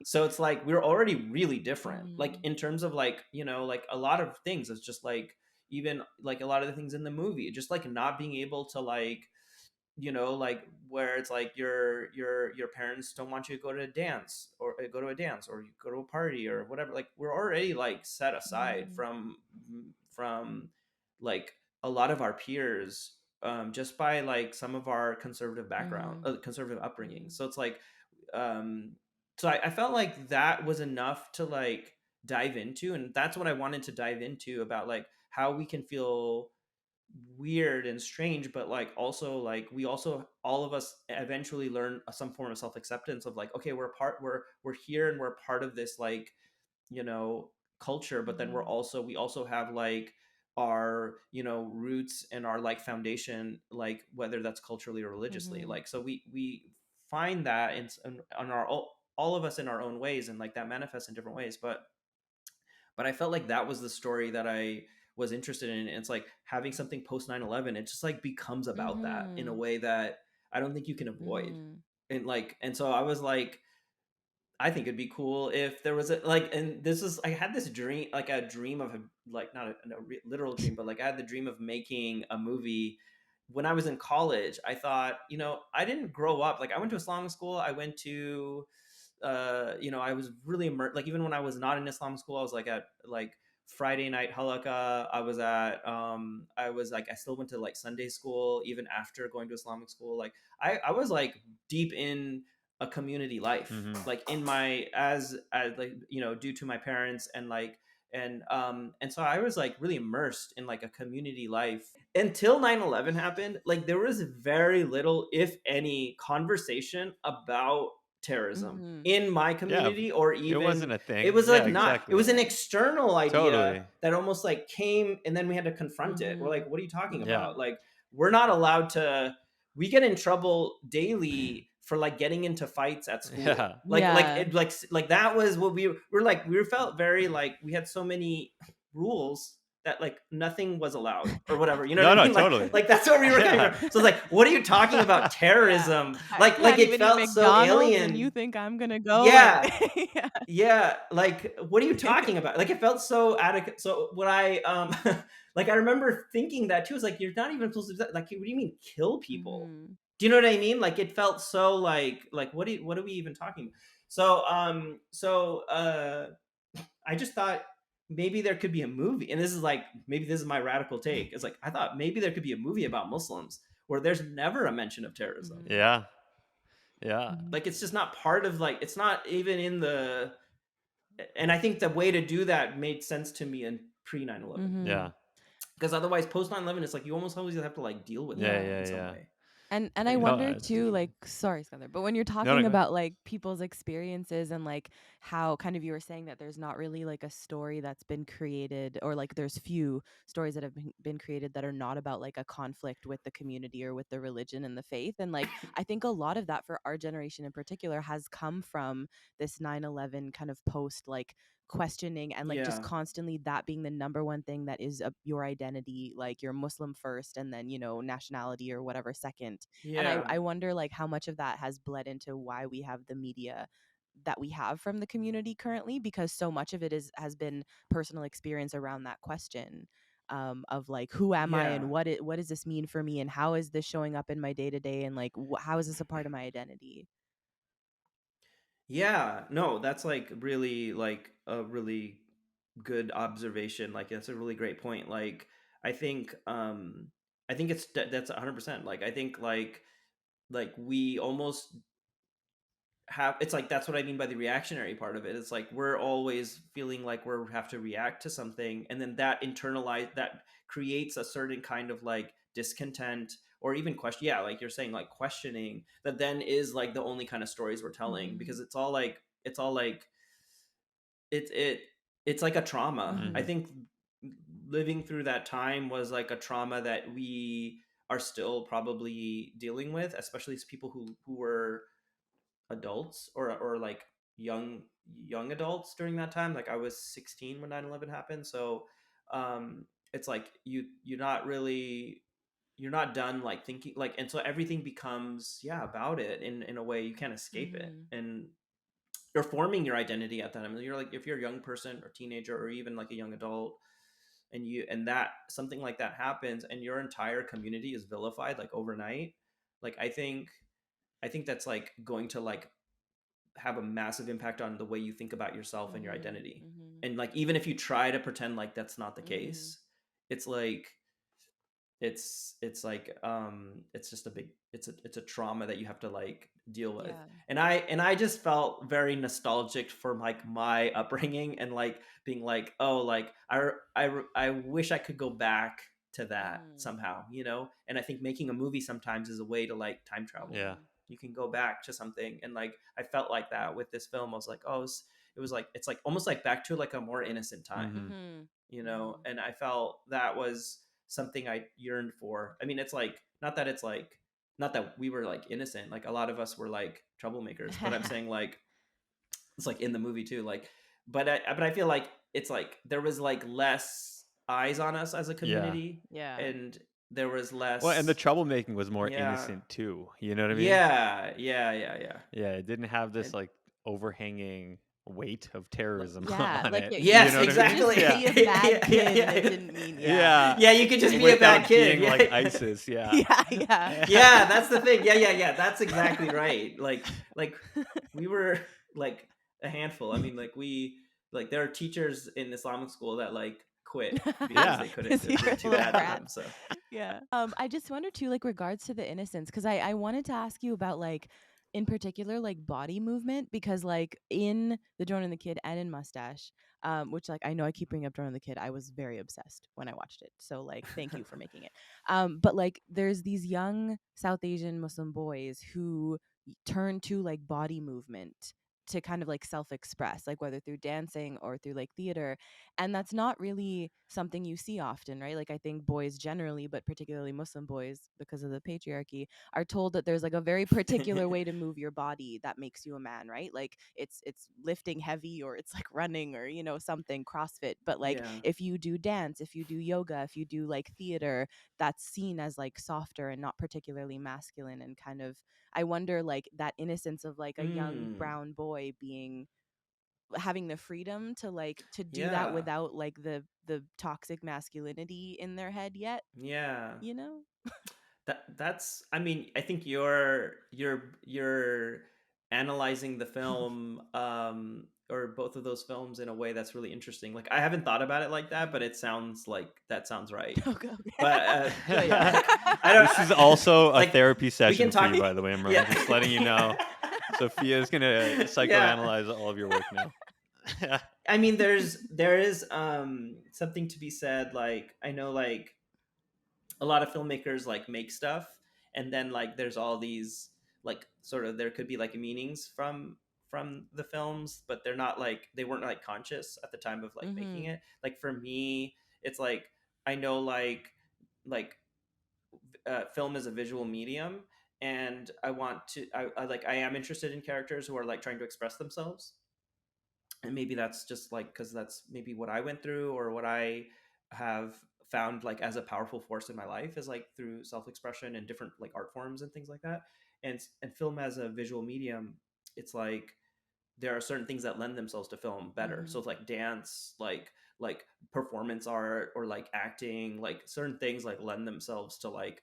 So it's like we're already really different like Mm-hmm. in terms of like like a lot of things. It's just like even like a lot of the things in the movie, just like not being able to like like where it's like your parents don't want you to go to a dance or go to a dance or you go to a party or whatever. Like we're already like set aside Mm-hmm. from like a lot of our peers, just by like some of our conservative background, Mm-hmm. conservative upbringing. So it's like um so I felt like that was enough to like dive into, and that's what I wanted to dive into about like how we can feel weird and strange, but like also like we also all of us eventually learn some form of self-acceptance of like, okay, we're here and we're part of this like culture, but then Mm-hmm. we also have like our roots and our like foundation, like whether that's culturally or religiously, Mm-hmm. like so we find that in our all of us in our own ways, and like that manifests in different ways. But I felt like that was the story that I was interested in. And it's like having something post 9/11, it just like becomes about that in a Mm-hmm. way that I don't think you can avoid. Mm-hmm. And so I was like, I think it'd be cool if there was a like, and this is I had this dream, like a dream of like not a literal dream, but like I had the dream of making a movie when I was in college. I thought, I didn't grow up like I went to Islamic school. I went to I was really immersed. Like even when I was not in Islamic school, I was like at like Friday night halakha. I was like I still went to like Sunday school even after going to Islamic school. Like I was like deep in a community life, Mm-hmm. like in my as like due to my parents and like and so I was like really immersed in like a community life until 9/11 happened. Like there was very little if any conversation about terrorism Mm-hmm. in my Yeah. community, or It even wasn't a it thing. was Yeah, like not it exactly. was an Yeah. external idea Totally. that almost like came and then we had to confront it. We're Mm-hmm. like, what are you talking Yeah. about? Like we're not allowed to we get in trouble daily for like getting into fights at school. Yeah. Yeah. Like that was what we were like we felt very like we had so many rules that like nothing was allowed or whatever, you know No, what I no, mean? totally. Like that's what we were Yeah. coming from. So it's like, what are you talking about? Terrorism? I Like can't it even eat felt so McDonald's alien. and you think I'm gonna go? Yeah. Like, yeah. Yeah, like what are you talking about? Like it felt so adequate. So what I like I remember thinking that too. It's like, you're not even supposed to, like, what do you mean kill people? Mhm. Do you know what I mean? Like it felt so like what are we even talking about? So I just thought maybe there could be a movie, and maybe this is my radical take. It's like I thought maybe there could be a movie about Muslims where there's never a mention of terrorism. Mhm. Yeah. Yeah. Mhm. Like it's just not part of, like, it's not even in the. And I think the way to do that made sense to me in pre 9/11, Mhm. Yeah. because otherwise post 9/11 it's like you almost always have to like deal with Yeah. it Yeah. in some Yeah. way. And I You know? wonder it's too, true. like, sorry, Sikandar, but when you're No, talking go ahead. about like people's experiences and like how kind of you were saying that there's not really like a story that's been created, or like there's few stories that have been created that are not about like a conflict with the community or with the religion and the faith. And like I think a lot of that for our generation in particular has come from this 9/11 kind of post like questioning and like just Yeah. constantly that being the number one thing that is your identity, like you're Muslim first and then, you know, nationality or whatever second. And Yeah. I wonder like how much of that has bled into why we have the media that we have from the community currently, because so much of it has been personal experience around that question, of like, who am I and Yeah. what does this mean for me and how is this showing up in my day to day, and like how is this a part of my identity? Yeah. No, that's like really like a really good observation. Like that's a really great point. Like I think I think that's 100%. Like I think like we almost have, it's like that's what I mean by the reactionary part of it. It's like we're always feeling like we have to react to something, and then that creates a certain kind of like discontent or even question. Yeah, like you're saying, like questioning that then is like the only kind of stories we're telling, because Mhm. it's all like it it's like a trauma. I Mhm. think living through that time was like a trauma that we are still probably dealing with, especially as people who were adults or like young adults during that time. Like I was 16 when 9/11 happened. So it's like you're not done like thinking, like, and so everything becomes, yeah, about it in a way you can't escape it. Mhm. And you're forming your identity at that time. You're like, if you're a young person or teenager or even like a young adult, and that something like that happens and your entire community is vilified like overnight, like I think that's like going to like have a massive impact on the way you think about yourself and your Mhm. identity. Mhm. And like even if you try to pretend like that's not the Mhm. case, it's like it's just a big, it's a trauma that you have to like deal with. Yeah. And I just felt very nostalgic for like my upbringing and like being like, oh, like I wish I could go back to that Mhm. somehow, you know. And I think making a movie sometimes is a way to like time travel. Yeah. Mhm. You can go back to something, and like I felt like that with this film. I was like, oh, it was like, it's like almost like back to like a more innocent time, Mhm. Mhm. you know. Mhm. And I felt that was something I yearned for. I mean, it's like not that we were like innocent, like a lot of us were like troublemakers, but I'm saying like it's like in the movie too, like, but I feel like it's like there was like less eyes on us as a Yeah. community, Yeah. and there was Well, and the less. troublemaking was more Yeah. innocent too. You know what I mean? Yeah. Yeah, it didn't have this And like overhanging weight of terrorism Yeah, on like it. You yes, know what I you could mean? just exactly. Yeah. be a bad Yeah, kid and yeah, it yeah. didn't mean Yeah. Yeah, you could just be a Without bad kid. being like Yeah. ISIS. Yeah. Yeah, yeah. Yeah, that's the thing. Yeah. That's exactly right. Like we were like a handful. I mean, like there are teachers in Islamic school that like quit because Yeah. they couldn't. 'Cause It you was were like a too little bad for brat. them. So Yeah. I just wonder too, like regards to the innocence, because I wanted to ask you about like in particular like body movement, because like in the Drone and the Kid and in Mustache, which like I know I keep bringing up Drone and the Kid, I was very obsessed when I watched it. So like thank you for making it. But like there's these young South Asian Muslim boys who turn to like body movement to kind of like self-express, like whether through dancing or through like theater. And that's not really something you see often, right? Like I think boys generally, but particularly Muslim boys, because of the patriarchy, are told that there's like a very particular way to move your body that makes you a man, right? Like it's lifting heavy, or it's like running, or something CrossFit. But like Yeah. if you do dance, if you do yoga, if you do like theater, that's seen as like softer and not particularly masculine. And kind of, I wonder, like that innocence of like a young Mm. brown boy being, having the freedom to like to do that Yeah. without like the toxic masculinity in their head yet, Yeah. you know? That's, I mean, I think you're analyzing the film, or both of those films, in a way that's really interesting. Like I haven't thought about it like that, but it sounds like that sounds right. Okay. But Good. I don't. This is also a like, therapy we session can for talk. you, by the way, Imran. Yeah. Just letting you know. Sophia's gonna Yeah. psychoanalyze all of your work now. I mean, there is something to be said. Like I know, like a lot of filmmakers like make stuff, and then like there's all these, like, sort of, there could be like meanings from the films, but they're not like, they weren't like conscious at the time of like making Mhm. it. Like for me, it's like, I know, like film is a visual medium, and I want to, I am interested in characters who are like trying to express themselves. And maybe that's just like because that's maybe what I went through, or what I have found like as a powerful force in my life, is like through self-expression and different like art forms and things like that. And film as a visual medium, it's like there are certain things that lend themselves to film better. So Mhm. it's like dance, like performance art, or like acting, like certain things like lend themselves to like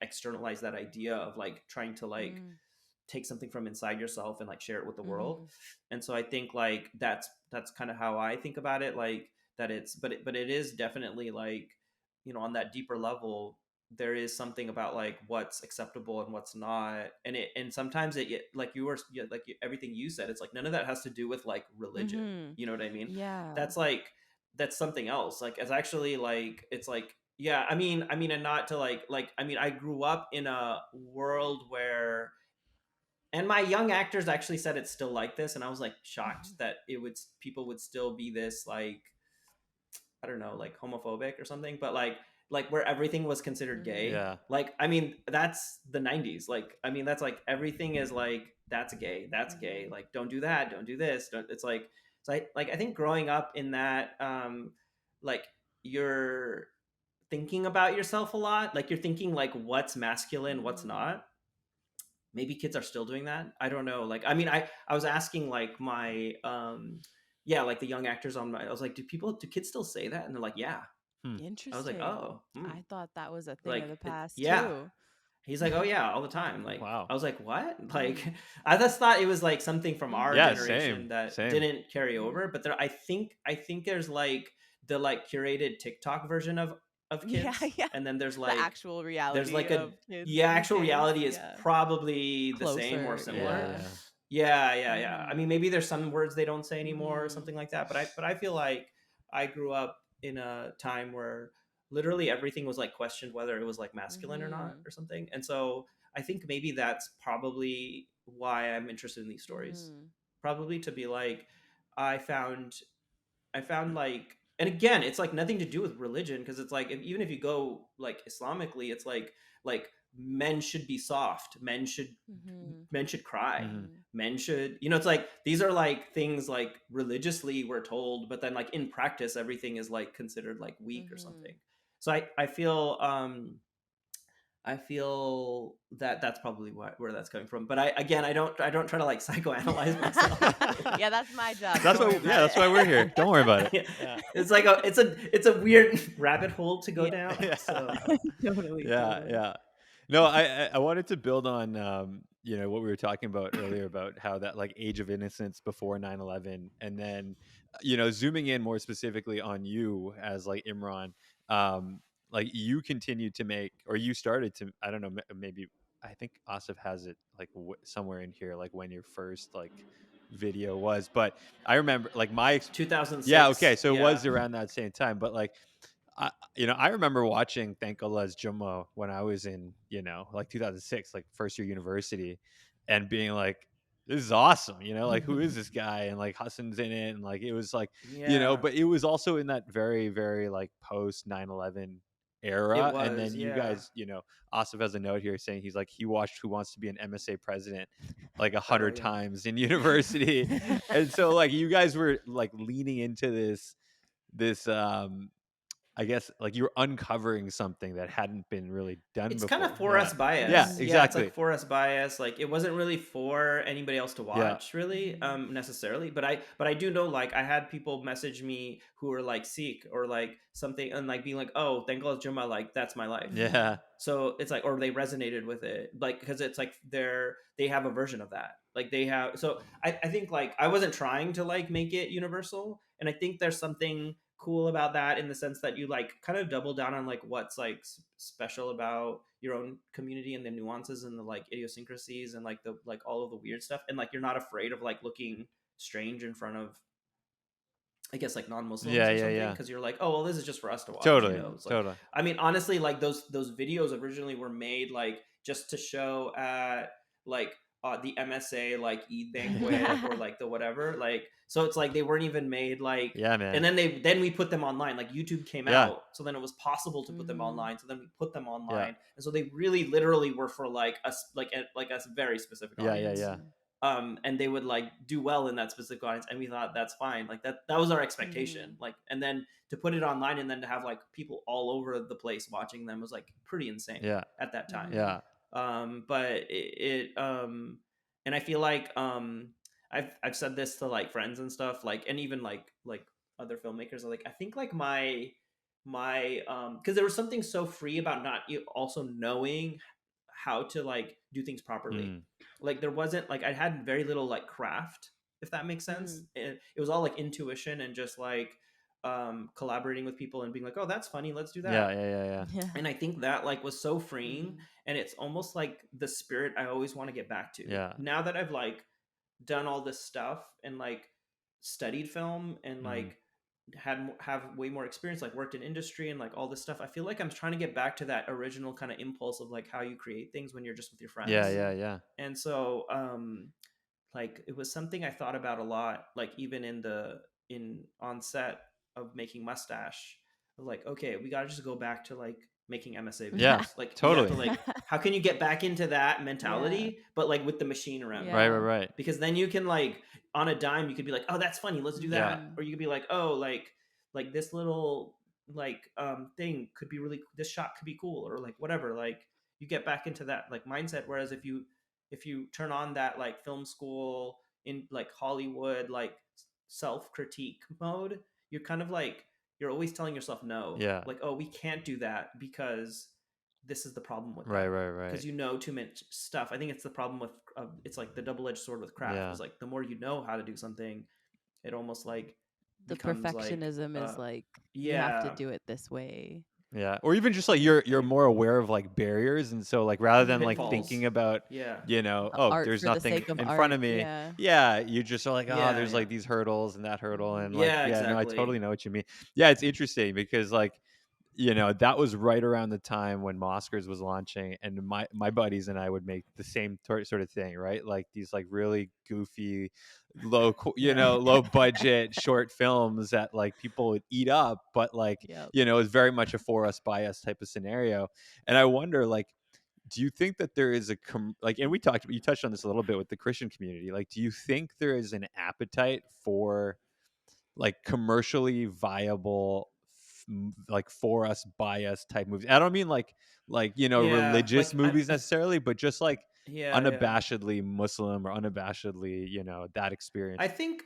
externalize that idea of like trying to like Mm. take something from inside yourself and like share it with the world. Mhm. And so I think like that's kind of how I think about it. Like that it's, but it is definitely like, on that deeper level, there is something about like what's acceptable and what's not. And sometimes like you were, yeah, like everything you said, it's like none of that has to do with like religion. Mhm. You know what I mean? Yeah. That's like, that's something else. Like it's actually like, it's like, yeah, I mean, and not to like, I mean, I grew up in a world where, and my young actors actually said it's still like this, and I was like shocked Mhm. that it would, people would still be this like, I don't know, like homophobic or something, but like where everything was considered Mhm. gay. Yeah. Like I mean, that's the 90s. Like I mean, that's like everything is like, that's gay, that's gay, Mhm. like don't do that, don't do this, don't, it's like, so I think growing up in that, like you're thinking about yourself a lot, like you're thinking like what's masculine, what's Mhm. not. Maybe kids are still doing that, I don't know. Like I mean, I was asking like my, yeah, like the young actors on my, I was like, do kids still say that? And they're like, yeah. Hmm. I was like, Interesting. oh, hmm. I thought that was a thing of Like the past yeah. too. He's like, oh yeah, all the time. Like Wow. I was like, what? Like Mm. I just thought it was like something from our Yeah. Mhm. generation Same. that Same. didn't carry over. Mhm. But there, I think there's like the like curated TikTok version of Yeah, kids, yeah. and then The actual there's reality like a, of kids yeah, these actual days. reality is Yeah. probably the same or Closer. Yeah. similar. Yeah. Yeah. Yeah. I mean, Mhm. maybe there's some words they don't say anymore or Mhm. something like that. But I feel like I grew up in a time where literally everything was like questioned whether it was like masculine or not Mhm. or something. And so I think maybe that's probably why I'm interested in these stories. Mhm. Probably to be like, I found I found like, and again, it's like nothing to do with religion, because it's like even if you go like Islamically, it's like men should be soft, Mhm. men should cry, Hmm. Mhm. men should, it's like these are like things like religiously we're told, but then like in practice everything is like considered like weak or something. Mhm. So I feel that that's probably where that's coming from. But I don't try to like psychoanalyze myself. Yeah, that's my job. That's Don't worry what. Yeah. about That's why it. we're here. Don't worry about it. Yeah. Yeah. It's like it's a weird rabbit hole to go Yeah. down. So Yeah. Totally, Yeah. totally. Yeah. No, I wanted to build on what we were talking about earlier about how that like age of innocence before 9/11, and then zooming in more specifically on you as like Imran, like you continued to make, or you started to, I don't know, maybe I think Asif has it like somewhere in here, like when your first like video was, but I remember like yeah, okay, 2006. so it Yeah. was around that same time, but like I remember watching Thank Allah's Jummah when I was in, like 2006, like first year university, and being like, this is awesome, like who is this guy? And like Hassan's in it, and like it was like, Yeah, but it was also in that very, very like post 9/11 it era. And was. then you Yeah. guys, Asif has a note here saying he's like he watched Who Wants to Be an MSA President like Oh 100 yeah. times in university. And so like you guys were like leaning into this I guess like you're uncovering something that hadn't been really done It's kind of before. for Yeah. us Yeah, bias. Yeah, it's like exactly. for us bias. Like it wasn't really for anybody else to Yeah. watch, really, necessarily. But I do know, like, I had people message me who were like Sikh or like something, and like being like, "Oh, thank God, Jumma, like that's my life." Yeah. So it's like, or they resonated with it, like, because it's like they have a version of that, like they have. So I think like I wasn't trying to like make it universal, and I think there's something cool about that in the sense that you like kind of double down on like what's like special about your own community and the nuances and the like idiosyncrasies and like the like all of the weird stuff, and like you're not afraid of like looking strange in front of, I guess, like non-Muslims Yeah, or yeah, something, yeah. because you're like, oh well, this is just for us to watch, Totally. It's like, Totally. I mean, honestly, like those videos originally were made like just to show at like the MSA like Eid banquet or like the whatever, like, so it's like they weren't even made like, Yeah, man. and then we put them online, like YouTube came Yeah. out, so then it was possible to put them online, so then we put them online. Yeah. And so they really literally were for like us, like a very specific Yeah, audience. yeah. And they would like do well in that specific audience, and we thought that's fine, like that was our expectation. Like, and then to put it online and then to have like people all over the place watching them was like pretty insane. Yeah. At that time. Yeah. But and I feel like I've said this to like friends and stuff, like, and even like other filmmakers are like, I think like my because there was something so free about not you also knowing how to like do things properly. Like there wasn't like, I had very little like craft, if that makes sense. It was all like intuition and just like collaborating with people and being like, oh, that's funny, let's do that. Yeah. And I think that like was so freeing, and it's almost like the spirit I always want to get back to. Yeah. Now that I've like done all this stuff and like studied film and like have way more experience, like worked in industry and like all this stuff, I feel like I'm trying to get back to that original kind of impulse of like how you create things when you're just with your friends. Yeah. And so like it was something I thought about a lot, like even in on set of making Mustache, like, okay, we gotta just go back to like making MSA videos. Yeah, like totally. To, like, how can you get back into that mentality, but like with the machine around? Right. Because then you can like on a dime you could be like, oh, that's funny, let's do that. Or you could be like, oh, like this little like thing could be really, this shot could be cool, or like whatever. Like you get back into that like mindset. Whereas if you turn on that like film school in like Hollywood like self-critique mode, you're kind of like, you're always telling yourself no. Yeah. Like, oh, we can't do that because this is the problem with Right. because you know too much stuff. I think it's the problem with it's like the double-edged sword with craft. Yeah. It's like the more you know how to do something, it almost like The becomes perfectionism is like, you have to do it this way. Yeah, or even just like you're more aware of like barriers, and so like rather than like Pitfalls. thinking about oh, art there's for the nothing sake of in art, front of me. yeah. You just are like, oh, Yeah, there's yeah. like these hurdles and that hurdle, and like Yeah, no, I exactly. totally know what you mean. Yeah, it's interesting because like that was right around the time when Mosquers was launching, and my buddies and I would make the same sort of thing, right? Like these like really goofy, low budget short films that like people would eat up, but like it's very much a for us by us type of scenario. And I wonder, like, do you think that there is and you touched on this a little bit with the Christian community, like, do you think there is an appetite for like commercially viable like for us by us type movies? I don't mean like religious like, movies necessarily, but just like yeah. unabashedly Muslim or unabashedly that experience. I think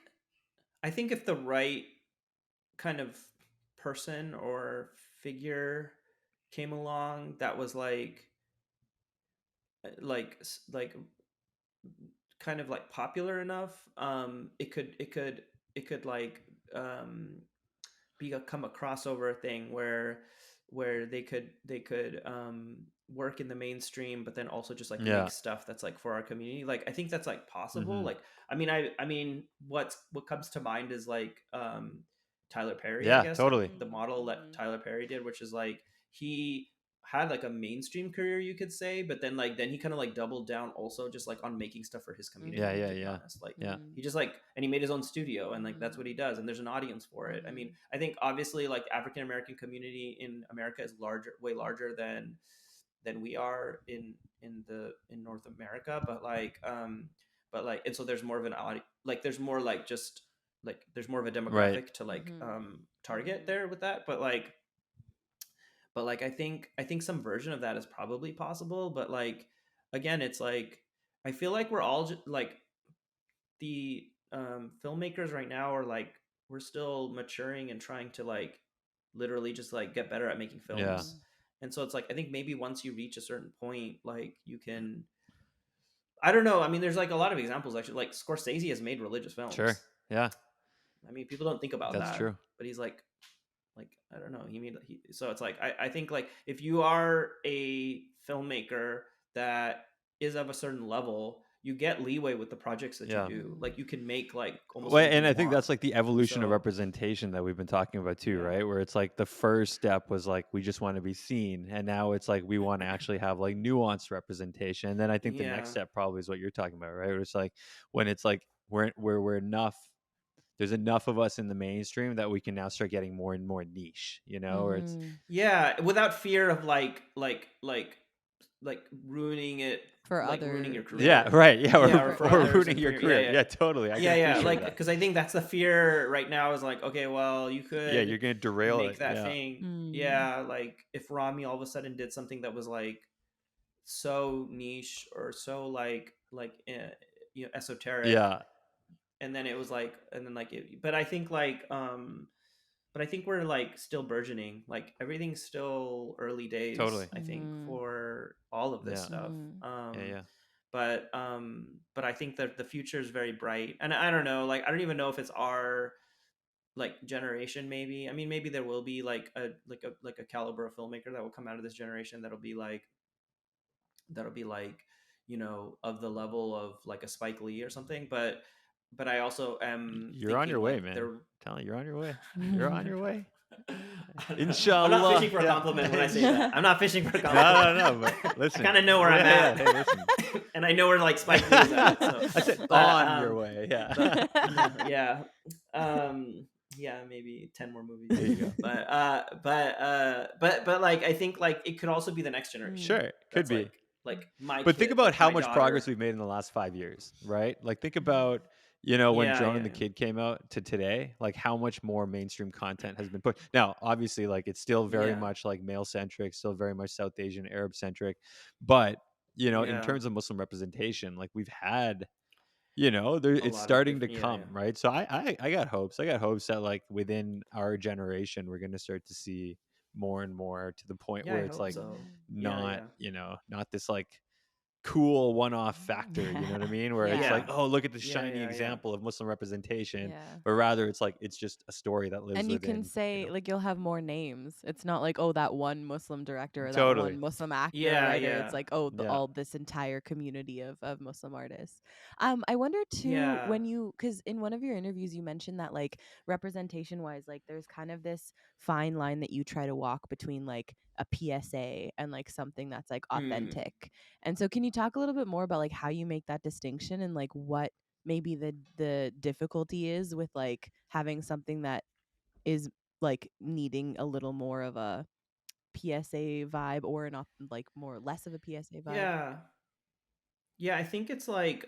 if the right kind of person or figure came along that was like kind of like popular enough, it could like become a crossover thing where they could work in the mainstream, but then also just like make stuff that's like for our community. Like I think that's like possible. Like I mean what comes to mind is like Tyler Perry. Yeah, I guess totally. the model that Tyler Perry did, which is like he had like a mainstream career, you could say, but then he kind of like doubled down also just like on making stuff for his community. Yeah, to be yeah. honest, like Yeah. he just like, and he made his own studio, and like that's what he does, and there's an audience for it. I mean, I think obviously like African American community in America is way larger than we are in North America, but like and so there's more of an audience, like there's more like just like there's more of a demographic Right. to like target there with that, but like I think some version of that is probably possible, but like again, it's like I feel like we're all just like the filmmakers right now are like, we're still maturing and trying to like literally just like get better at making films. Yeah. And so it's like, I think maybe once you reach a certain point, like you can, I don't know, I mean, there's like a lot of examples actually, like Scorsese has made religious films. Sure. Yeah. I mean, people don't think about That's that, true. but he's like I don't know, so it's like I think like if you are a filmmaker that is of a certain level, you get leeway with the projects that Yeah. you do. Like you can make like almost Well, anything and you I think want. that's like the evolution of So- representation that we've been talking about too, Yeah. right? Where it's like the first step was like we just want to be seen, and now it's like we want to actually have like nuanced representation. And then I think the next Yeah. step probably is what you're talking about, right? Where it's like when it's like we're enough. There's enough of us in the mainstream that we can now start getting more and more niche, you know, or it's Yeah, without fear of like ruining it For like other- ruining your career. yeah, right, yeah, or for or others ruining and your for career. Yeah, totally. I can appreciate like that. because I think that's the fear right now is like, okay, well, you could Yeah, you're gonna derail make it. that yeah. thing. Yeah, like if Rami all of a sudden did something that was like so niche or so like esoteric, Yeah. and then it was like, and then like it, but I think like but I think we're like still burgeoning, like everything's still early days. Totally. I think for all of this Yeah. stuff. Yeah. But I think that the future is very bright, and I don't know, like I don't even know if it's our like generation. Maybe, I mean, maybe there will be like a caliber of filmmaker that will come out of this generation that'll be like you know, of the level of like a Spike Lee or something. But I also am You're on your way, like, man. Tell you, you're on your way. You're on your way. I'm Inshallah. not fishing for a compliment when I say that. I'm not fishing for a compliment. No. But listen, I kind of know where I'm at. Hey, listen. And I know where like Spike Lee is at. So. I said But, on your way. Yeah. Yeah. Yeah, maybe 10 more movies. There you go. But like I think like it could also be the next generation. Sure, could That's be. like my. But kid, think about like, how my much daughter. progress we've made in the last 5 years, right? Like think about, you know, when Yeah, Drone yeah, and the yeah. Kid came out to today, like how much more mainstream content has been put. Now, obviously, like it's still very Yeah. much like male centric, still very much South Asian, Arab centric, but you know, in Yeah. terms of Muslim representation, like we've had, you know, there, A it's lot of starting to different- come, yeah. right? So I got hopes. I got hopes that like within our generation, we're going to start to see more and more to the point Yeah, where I it's hope like so. not, Yeah. you know, not this like cool one-off factor, you know what I mean, where it's Yeah. like, oh, look at this Yeah, shiny yeah, yeah. example of Muslim representation, Yeah. but rather it's like it's just a story that lives And you within, can say, you know. like, you'll have more names. It's not like, oh, that one Muslim director or that Totally. one Muslim actor Yeah, or writer. yeah. It's like, oh, Yeah. all this entire community of Muslim artists. I wonder too, Yeah. when you, because in one of your interviews you mentioned that like representation wise, like there's kind of this fine line that you try to walk between like a PSA and like something that's like authentic. And so can you talk a little bit more about like how you make that distinction and like what maybe the difficulty is with like having something that is like needing a little more of a PSA vibe or not like more less of a PSA vibe? Yeah, I think it's like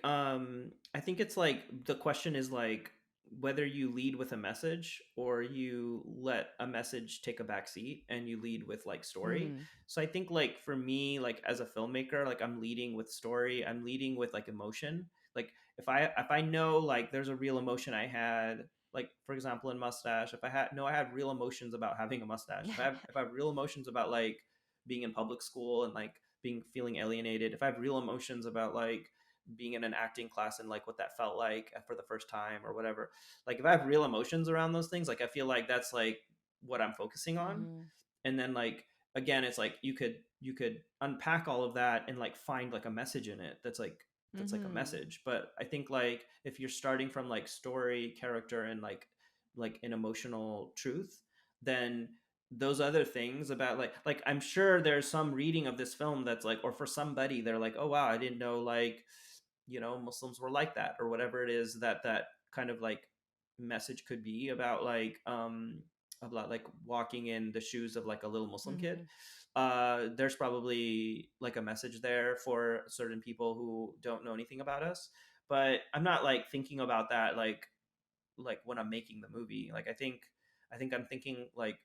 the question is like whether you lead with a message or you let a message take a back seat and you lead with like story. So I think like for me, like as a filmmaker, like I'm leading with story, I'm leading with like emotion. Like if I know like there's a real emotion I had, like for example in Mustache, if I had real emotions about having a mustache, if I have real emotions about like being in public school and like feeling alienated, if I have real emotions about like being in an acting class and like what that felt like for the first time or whatever, like if I have real emotions around those things, like I feel like that's like what I'm focusing on. And then like again, it's like you could unpack all of that and like find like a message in it that's like a message. But I think like if you're starting from like story, character, and like an emotional truth, then those other things about like I'm sure there's some reading of this film that's like, or for somebody they're like, oh wow, I didn't know like, Muslims were like that, or whatever it is that kind of like message could be about like walking in the shoes of like a little Muslim kid. There's probably like a message there for certain people who don't know anything about us, but I'm not like thinking about that like when I'm making the movie. Like I think I'm thinking like,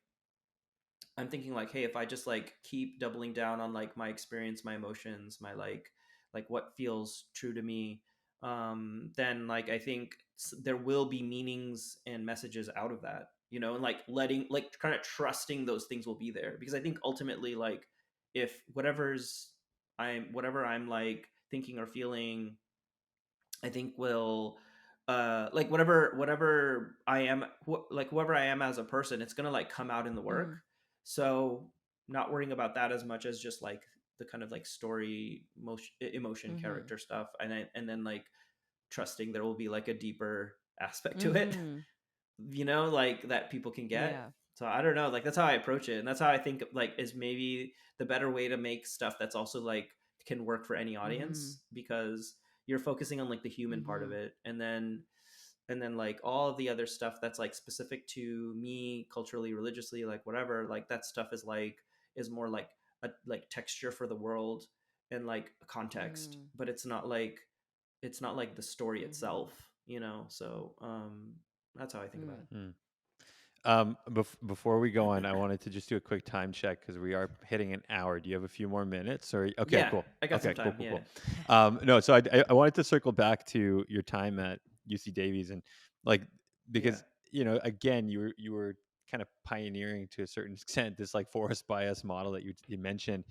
hey, if I just like keep doubling down on like my experience, my emotions, my like what feels true to me, then like I think there will be meanings and messages out of that, and like letting like kind of trusting those things will be there, because I think ultimately like if whatever I'm like thinking or feeling, I think will like whatever I am, like whoever I am as a person, it's gonna like come out in the work. So not worrying about that as much as just like the kind of like story emotion character stuff, and then like trusting there will be like a deeper aspect to it, like that people can get. Yeah. So I don't know, like that's how I approach it, and that's how I think like is maybe the better way to make stuff that's also like can work for any audience, because you're focusing on like the human part of it, and then like all of the other stuff that's like specific to me culturally, religiously, like whatever, like that stuff is more like a like texture for the world and like a context, but it's not like the story itself, so that's how I think about it. Before we go on, I wanted to just do a quick time check because we are hitting an hour. Do you have a few more minutes? Or okay, Yeah, cool. I got some Okay, time. cool. No, so I wanted to circle back to your time at UC Davies, and like because again you were kind of pioneering to a certain extent this like forced bias model that you mentioned.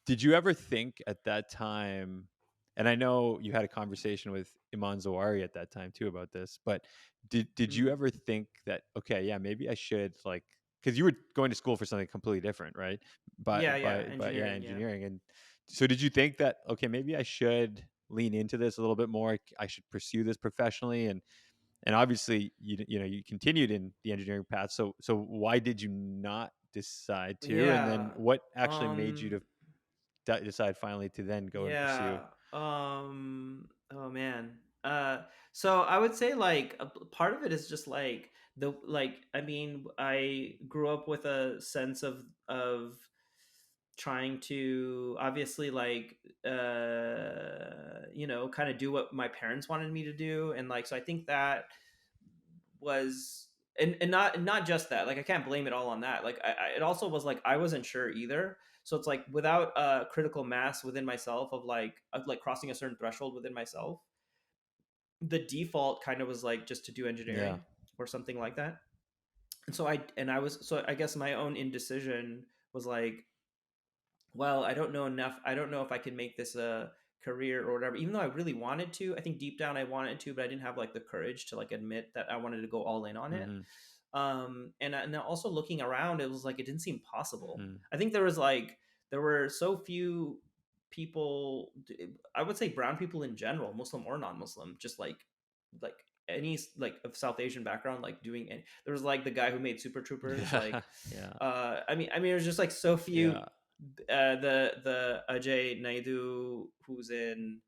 Did you ever think at that time, and I know you had a conversation with Iman Zawari at that time too about this, but did you ever think that, okay, yeah, maybe I should like, because you were going to school for something completely different, right? Yeah, Engineering. engineering. And so did you think that, okay, maybe I should lean into this a little bit more? I should pursue this professionally, and obviously you continued in the engineering path. So why did you not decide to? And then Yeah. what actually made you to decide finally to then go and Yeah. pursue? Oh man. So I would say like part of it is just like I mean, I grew up with a sense of trying to obviously like kind of do what my parents wanted me to do, and like so I think that was, and not just that, like I can't blame it all on that, like it also was like I wasn't sure either. So it's like without a critical mass within myself of like crossing a certain threshold within myself, the default kind of was like just to do Yeah. engineering or something like that. And so I guess my own indecision was like, well, I don't know enough. I don't know if I can make this a career or whatever. Even though I really wanted to, I think deep down I wanted to, but I didn't have like the courage to like admit that I wanted to go all in on it. Mm-hmm. And then also looking around, it was like it didn't seem possible. Mm-hmm. I think there were so few people. I would say brown people in general, Muslim or non-Muslim, just like any like of South Asian background, like doing any. There was like the guy who made Super Troopers, Yeah. like Yeah. I mean, there's just like so few. Yeah. The Ajay Naidu who's in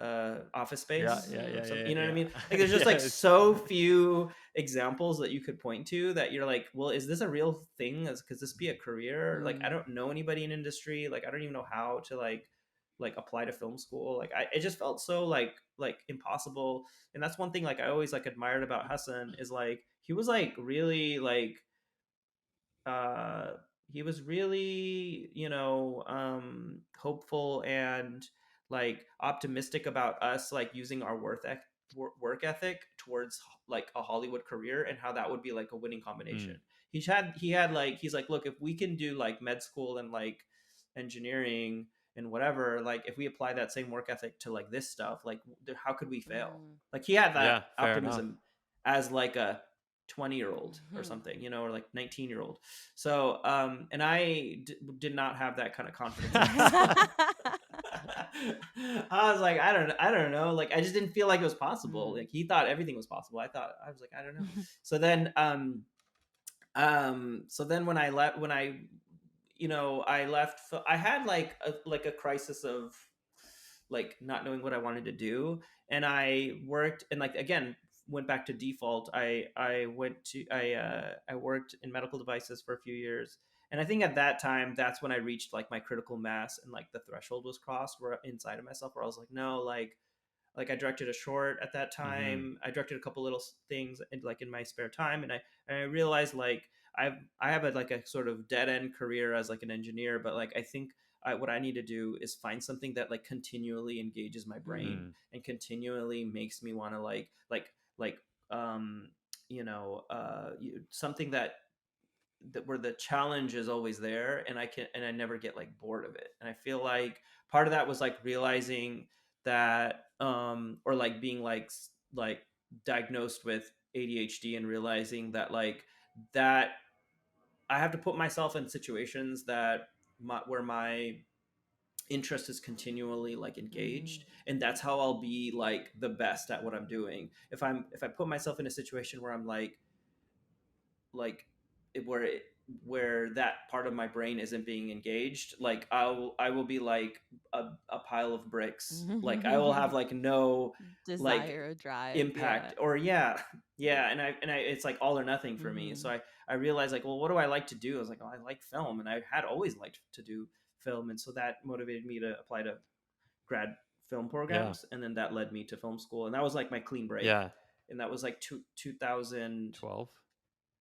Office Yeah. Space Yeah. or Yeah. something, Yeah. you know what I Yeah. mean? Like there's just like Yes. so few examples that you could point to that you're like, well, is this a real thing? Could this be a career? Like I don't know anybody in industry. Like I don't even know how to like apply to film school. Like it just felt so like impossible. And that's one thing like I always like admired about Hassan is like he was like really like uh he was really hopeful and like optimistic about us like using our work ethic towards like a Hollywood career, and how that would be like a winning combination. Mm. He had like he's like, look, if we can do like med school and like engineering and whatever, like if we apply that same work ethic to like this stuff, like how could we fail? Like he had that Yeah. Fair enough. optimism as like a 20-year-old or something, or like 19-year-old. So and I did not have that kind of confidence in myself. I was like, I don't know, like I just didn't feel like it was possible. Like he thought everything was possible. I was like, I don't know. So then So then when I left, I left, I had like a crisis of like not knowing what I wanted to do. And I worked, and like again went back to default. I worked in medical devices for a few years. And I think at that time, that's when I reached like my critical mass, and like the threshold was crossed where inside of myself, where I was like, no, like I directed a short at that time. I directed a couple little things in my spare time, and I realized like I have like a sort of dead end career as like an engineer, but like I think what I need to do is find something that like continually engages my brain and continually makes me want to like um something that where the challenge is always there, and I never get like bored of it. And I feel like part of that was like realizing that or like being like diagnosed with ADHD, and realizing that like that I have to put myself in situations where my interest is continually like engaged, and that's how I'll be like the best at what I'm doing. If I put myself in a situation where I'm like where that part of my brain isn't being engaged, like I will be like a pile of bricks. Like I will have like no like desire or drive. impact, Yeah. or and I it's like all or nothing for me. So I realized like, well, what do I like to do? I was like, oh, I like film, and I had always liked to do film, and so that motivated me to apply to grad film programs, and then that led me to film school, and that was like my clean break. And that was like 2012.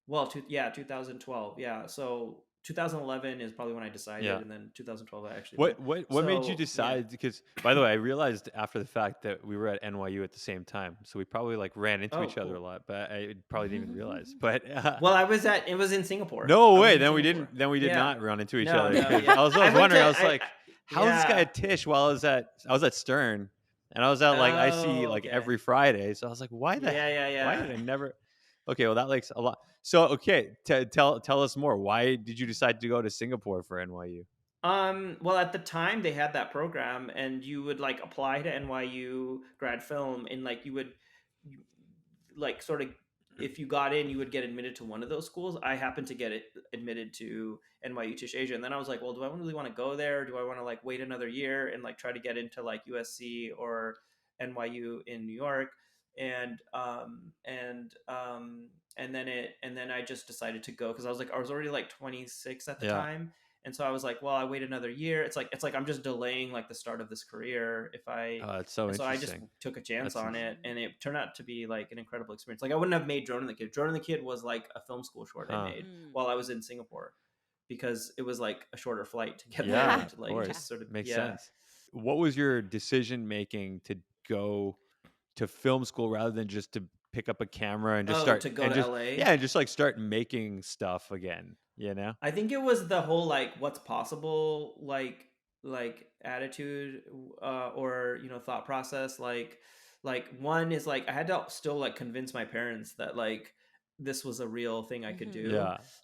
Well, 2012. Yeah. So 2011 is probably when I decided, and then 2012 I actually. What made you decide? Because by the way, I realized after the fact that we were at NYU at the same time, so we probably like ran into each other a lot, but I probably didn't even realize. But well, it was in Singapore. No way. Then we did not run into each other. I was wondering. I was like, how is this guy at Tisch while I was at Stern, and I was at like IC like every Friday. So I was like, why did I never? Okay, well that makes a lot. So okay, tell us more. Why did you decide to go to Singapore for NYU? Well, at the time they had that program, and you would like apply to NYU grad film, and like you would like sort of, if you got in, you would get admitted to one of those schools. I happened to get admitted to NYU Tisch Asia, and then I was like, well, do I really want to go there? Do I want to like wait another year and like try to get into like USC or NYU in New York? And then I just decided to go because I was already like 26 at the time. And so I was like, well, I wait another year. It's like I'm just delaying like the start of this career if I. Oh, it's so interesting. So I just took a chance on it, and it turned out to be like an incredible experience. Like I wouldn't have made Drone and the Kid. Drone and the Kid was like a film school short I made while I was in Singapore, because it was like a shorter flight to get there. To, like just sort of makes sense. What was your decision making to go to film school rather than just to pick up a camera and just start to go to LA? Yeah, and just like start making stuff again. You know, I think it was the whole like what's possible like attitude or thought process. Like one is like I had to still like convince my parents that like this was a real thing I could do.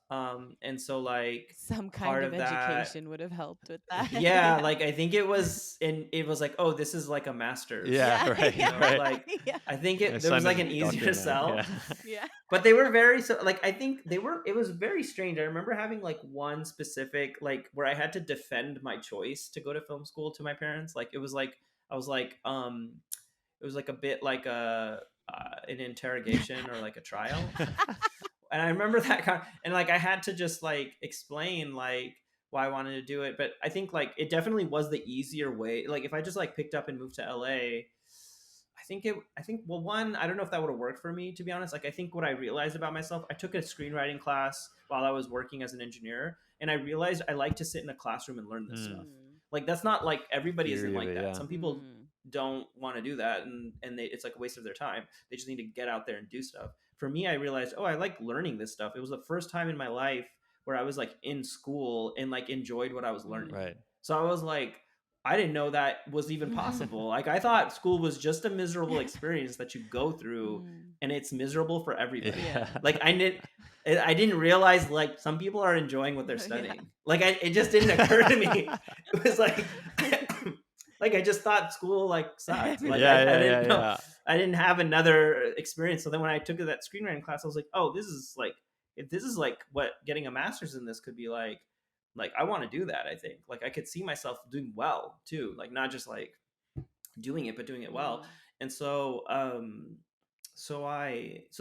And so like some kind of education would have helped with that. Yeah, like I think it was like, oh, this is like a master's. Right. Like I think there was like an easier to sell. Yeah. But they were very I think it was very strange. I remember having like one specific like where I had to defend my choice to go to film school to my parents. Like it was like I was like it was like a bit like an interrogation or like a trial. And I remember that and like I had to just like explain like why I wanted to do it. But I think like it definitely was the easier way. Like if I just like picked up and moved to LA, well, one, I don't know if that would have worked for me, to be honest. Like I think what I realized about myself, I took a screenwriting class while I was working as an engineer, and I realized I like to sit in a classroom and learn this stuff. Like that's not like everybody isn't like that. Some people don't want to do that, and it's like a waste of their time. They just need to get out there and do stuff. For me, I realized, I like learning this stuff. It was the first time in my life where I was like in school and like enjoyed what I was learning. Right. So I was like, I didn't know that was even possible. Like I thought school was just a miserable experience that you go through, and it's miserable for everybody. Like I didn't realize like some people are enjoying what they're studying. Like it just didn't occur to me. It was like like I just thought school like sucked. Like I didn't know. I didn't have another experience. So then when I took that screenwriting class, I was like, oh, this is like if this is like what getting a master's in this could be like I want to do that. I think like I could see myself doing well too, like not just like doing it but doing it well. And so so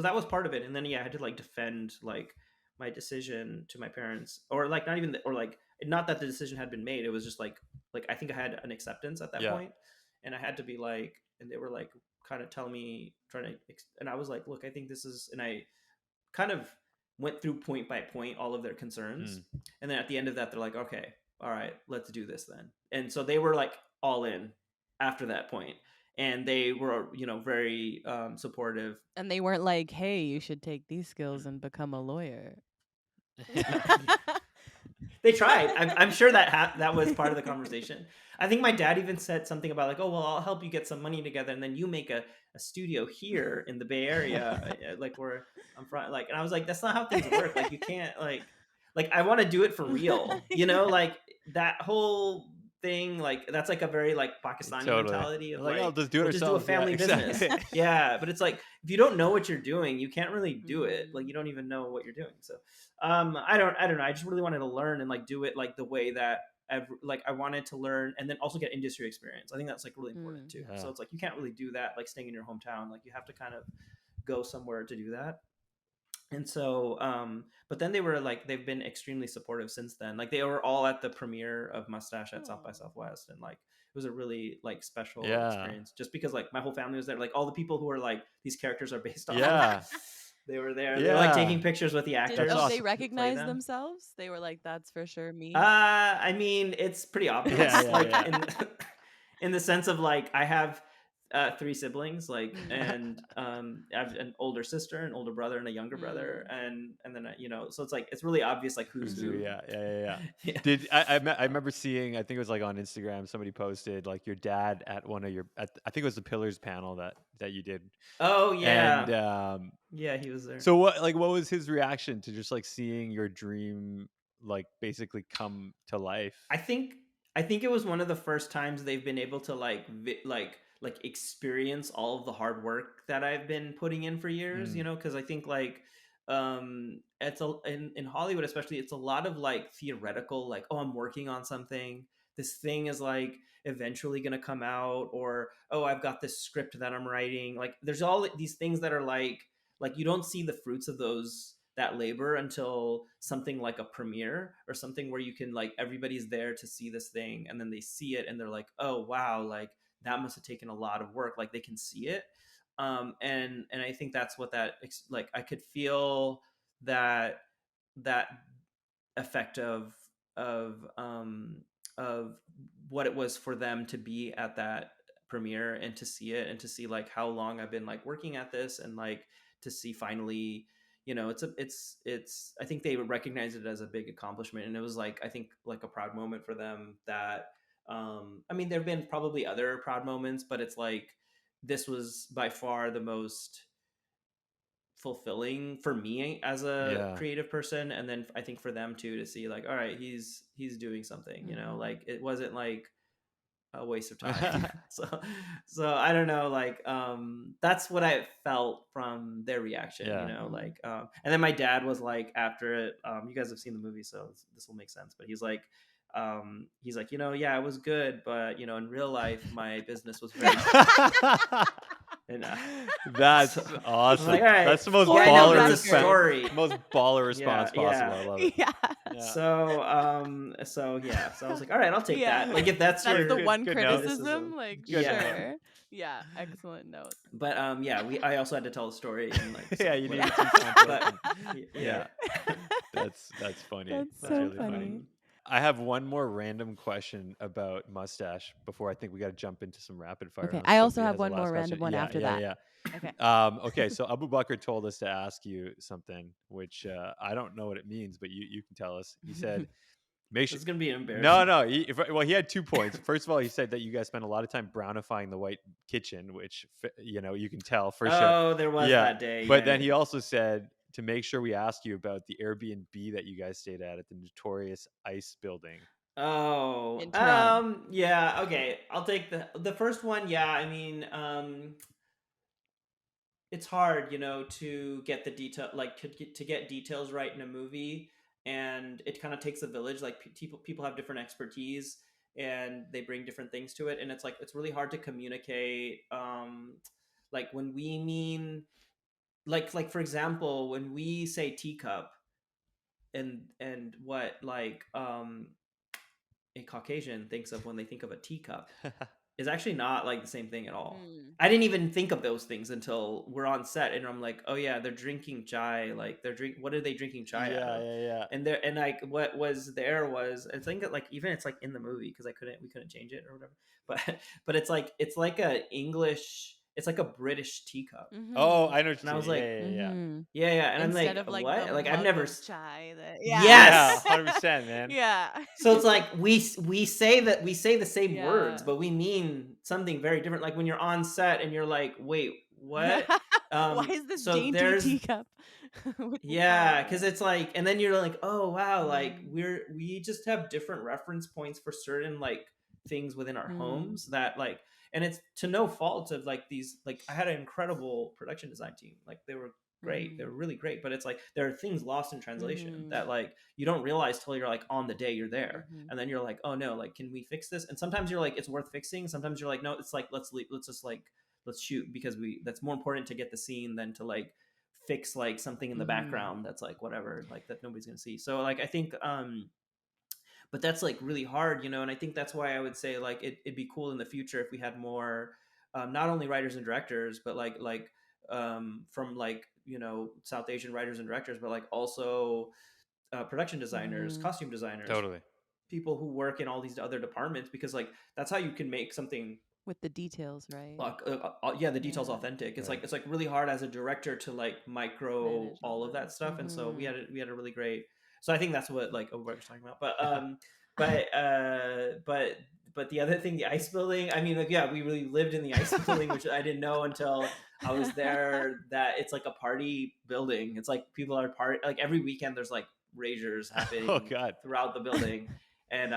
that was part of it. And then I had to like defend like my decision to my parents, or like not even or like not that the decision had been made. It was just like I think I had an acceptance at that point, and I had to be like, and they were like kind of telling me, and I was like, look, I think this is, and I kind of went through point by point all of their concerns, and then at the end of that they're like, okay, all right, let's do this then. And so they were like all in after that point, and they were very supportive. And they weren't like, hey, you should take these skills and become a lawyer. They tried. I'm sure that that was part of the conversation. I think my dad even said something about like, oh, well, I'll help you get some money together, and then you make a studio here in the Bay Area, like where I'm from. Like, and I was like, that's not how things work. Like, you can't like I want to do it for real, like that whole thing. Like, that's like a very like Pakistani mentality of like, I'll just do it just ourselves. do a family business. Yeah, but it's like if you don't know what you're doing, you can't really do it. Like, you don't even know what you're doing. So I don't know. I just really wanted to learn and like do it like the way that I wanted to learn, and then also get industry experience. I think that's like really important too. So it's like you can't really do that like staying in your hometown. Like, you have to kind of go somewhere to do that. And so but then they were like, they've been extremely supportive since then. Like, they were all at the premiere of Mustache at South by Southwest, and like it was a really like special experience, just because like my whole family was there. Like, all the people who are like these characters are based on, they were there. They were like taking pictures with the actors. Did they recognize themselves? They were like, that's for sure me. I mean, it's pretty obvious. In the sense of like, I have 3 siblings, like, and I have an older sister, an older brother, and a younger brother, and then so it's like it's really obvious like who's who. Yeah. Did I remember seeing, I think it was like on Instagram, somebody posted like your dad at one of your I think it was the Pillars panel that you did. Oh yeah. And yeah, he was there. So what was his reaction to just like seeing your dream like basically come to life? I think it was one of the first times they've been able to like experience all of the hard work that I've been putting in for years, because I think like it's in Hollywood especially, it's a lot of like theoretical, like, oh, I'm working on something, this thing is like eventually going to come out, or oh, I've got this script that I'm writing. Like, there's all these things that are like you don't see the fruits of that labor until something like a premiere or something where you can like everybody's there to see this thing, and then they see it and they're like, oh wow, like that must have taken a lot of work. Like, they can see it. And I think that's what that like I could feel that effect of what it was for them to be at that premiere and to see it and to see like how long I've been like working at this, and like to see finally, it's I think they would recognize it as a big accomplishment. And it was like, I think like a proud moment for them that I mean, there have been probably other proud moments, but it's like this was by far the most fulfilling for me as a creative person. And then I think for them too, to see like, all right, he's doing something, like it wasn't like a waste of time. so I don't know, like that's what I felt from their reaction, like and then my dad was like, after it, you guys have seen the movie, so this will make sense, but he's like, yeah, it was good, but in real life my business was very and, that's awesome. Like, right, that's the most baller response. Most baller response possible. I love it. So I was like, all right, I'll take that. Like, if that's the one good criticism, like, sure. Yeah, excellent note. But I also had to tell a story. And, like, you need some but, that's funny. That's so really funny. I have one more random question about Mustache before I think we got to jump into some rapid fire. Okay, I also have one more random one after that. Yeah. Okay. Okay, so Abu Bakr told us to ask you something, which I don't know what it means, but you can tell us. He said, make sure. It's going to be embarrassing. No. He had 2 points. First of all, he said that you guys spent a lot of time brownifying the white kitchen, which, you can tell for sure. Oh, there was that day. But then he also said to make sure we ask you about the Airbnb that you guys stayed at the notorious ICE building. Oh, yeah. Okay, I'll take the first one. Yeah, I mean, it's hard, you know, to get the detail, like to get details right in a movie, and it kind of takes a village. Like people have different expertise and they bring different things to it, and it's like it's really hard to communicate. Like when we mean like for example, when we say teacup, and what like a Caucasian thinks of when they think of a teacup is actually not like the same thing at all. I didn't even think of those things until we're on set, and I'm like, oh yeah, they're drinking chai. Like what are they drinking chai out of? Yeah. And there, and like what was there was, I think that like even it's like in the movie because we couldn't change it or whatever. But it's like a English, it's like a British teacup. Oh, I know what And I you're was saying. like, Yeah. and I'm Instead like, of like what? the Like I've mug never of chai that Yeah, Yes. 100%, man. Yeah. So it's like we say the same Yeah. words, but we mean something very different. Like when you're on set and you're like, wait, what? Why is this So dainty there's teacup? with the yeah, chai? because it's like, and then you're like, oh wow, like we just have different reference points for certain like things within our homes that like, and it's to no fault of like these, like I had an incredible production design team, like they were great, they were really great, but it's like there are things lost in translation that like you don't realize till you're like on the day you're there, and then you're like, oh no, like can we fix this? And sometimes you're like, it's worth fixing. Sometimes you're like, no, it's like let's just like let's shoot because that's more important to get the scene than to like fix like something in the background that's like whatever, like that nobody's gonna see. So like I think but that's like really hard, you know, and I think that's why I would say like it'd be cool in the future if we had more not only writers and directors, but like from like, you know, South Asian writers and directors, but like also production designers, costume designers, Totally. people who work in all these other departments, because like that's how you can make something with the details, right? yeah, the details authentic. It's like it's like really hard as a director to like micro manage all of that stuff, and so we had a really great. So I think that's what like what we're talking about. But the other thing, the ice building. I mean, like yeah, we really lived in the ice building, which I didn't know until I was there. That it's like a party building. It's like people are like every weekend. There's like raisers happening throughout the building. And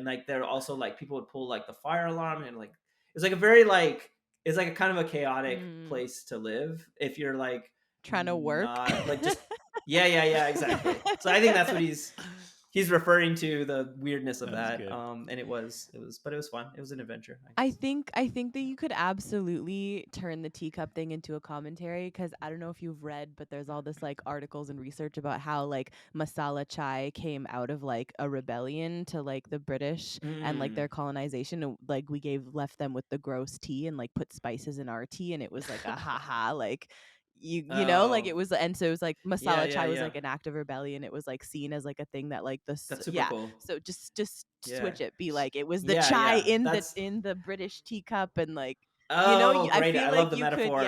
like there also like people would pull like the fire alarm, and like it's like a very like it's like a kind of a chaotic place to live if you're like trying to work, not, like just yeah exactly. So I think that's what he's referring to, the weirdness of that. And it was but it was fun. It was an adventure. I think that you could absolutely turn the teacup thing into a commentary, because I don't know if you've read, but there's all this like articles and research about how like masala chai came out of like a rebellion to like the British and like their colonization, and like we left them with the gross tea and like put spices in our tea, and it was like a haha like you know, like it was, and so it was like masala chai was like an act of rebellion. It was like seen as like a thing that like that's super cool. So just switch it, be like it was the chai in the British teacup, and like you know, great. I feel I like love the you metaphor.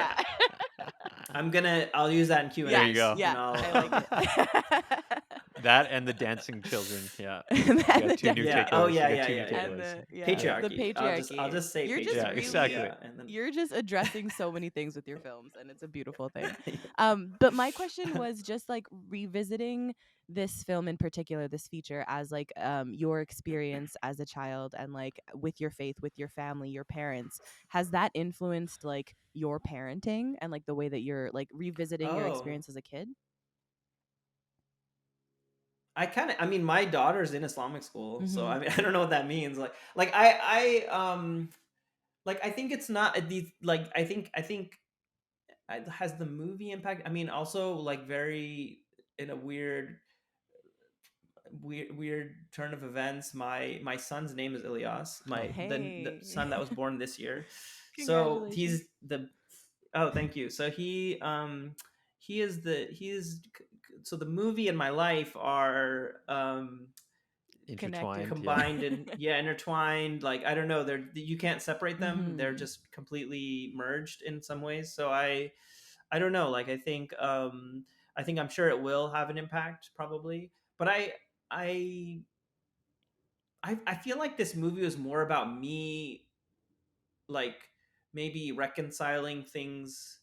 could I'll use that in Q&A. There you go. Yeah, I like it. That and the dancing children. Yeah. Got two new takeaways. Oh yeah. And the patriarchy. The patriarchy. I'll just say you're patriarchy. just really, exactly. You're just addressing so many things with your films, and it's a beautiful thing. But my question was just like revisiting this film in particular, this feature, as like your experience as a child and like with your faith, with your family, your parents. Has that influenced like your parenting and like the way that you're like revisiting your experience as a kid? I mean, my daughter's in Islamic school, so I mean, I don't know what that means. Like I think it's not these, like I think has the movie impact? I mean, also like very in a weird turn of events. My son's name is Ilyas, the son that was born this year. So he's thank you. So he is so the movie and my life are intertwined, combined, and intertwined. Like I don't know, you can't separate them. They're just completely merged in some ways. So I don't know. Like I think I'm sure it will have an impact probably, but I feel like this movie was more about me, like maybe reconciling things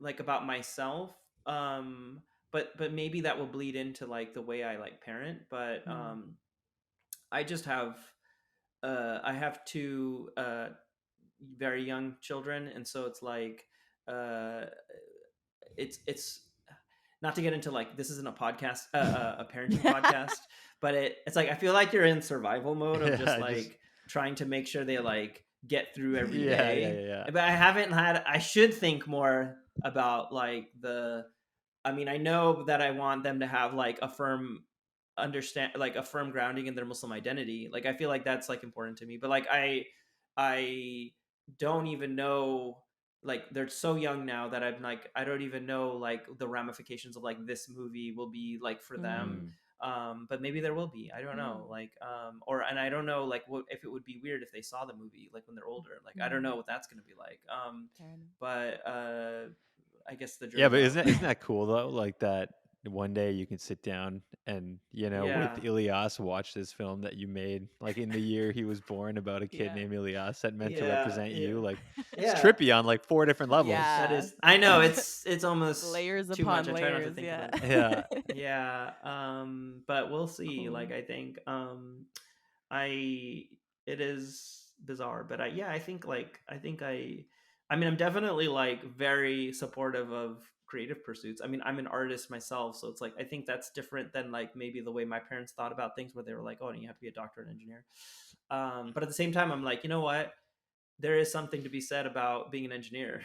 like about myself, but maybe that will bleed into like the way I like parent. But I just have I have two very young children, and so it's like uh, it's not to get into like this isn't a podcast, a parenting podcast, but it's like I feel like you're in survival mode of just Yeah, like trying to make sure they like get through every yeah, day. yeah. But I haven't had. I should think more about like the. I mean, I know that I want them to have like a firm understand, like a firm grounding in their Muslim identity. Like I feel like that's like important to me. But like I don't even know, like they're so young now that I'm like I don't even know like the ramifications of like this movie will be like for them. Mm. But maybe there will be, I don't know, like or and I don't know like what if it would be weird if they saw the movie like when they're older, like I don't know what that's going to be like. But I guess the Yeah, jury's but out. isn't that cool though? Like that one day you can sit down and with Yeah. Ilyas watch this film that you made like in the year he was born about a kid Yeah. named Ilyas that meant to Yeah, represent yeah. you. Like it's Yeah. trippy on like 4 different levels. That Yeah. is, I know it's almost Layers too upon much. I try not to layers. think Yeah. about it. Yeah. Yeah. But we'll see. Cool. Like I think I it is bizarre, but I think like I mean I'm definitely like very supportive of creative pursuits. I mean I'm an artist myself, so it's like I think that's different than like maybe the way my parents thought about things, where they were like, oh, you have to be a doctor and engineer. But at the same time, I'm like, you know what? There is something to be said about being an engineer.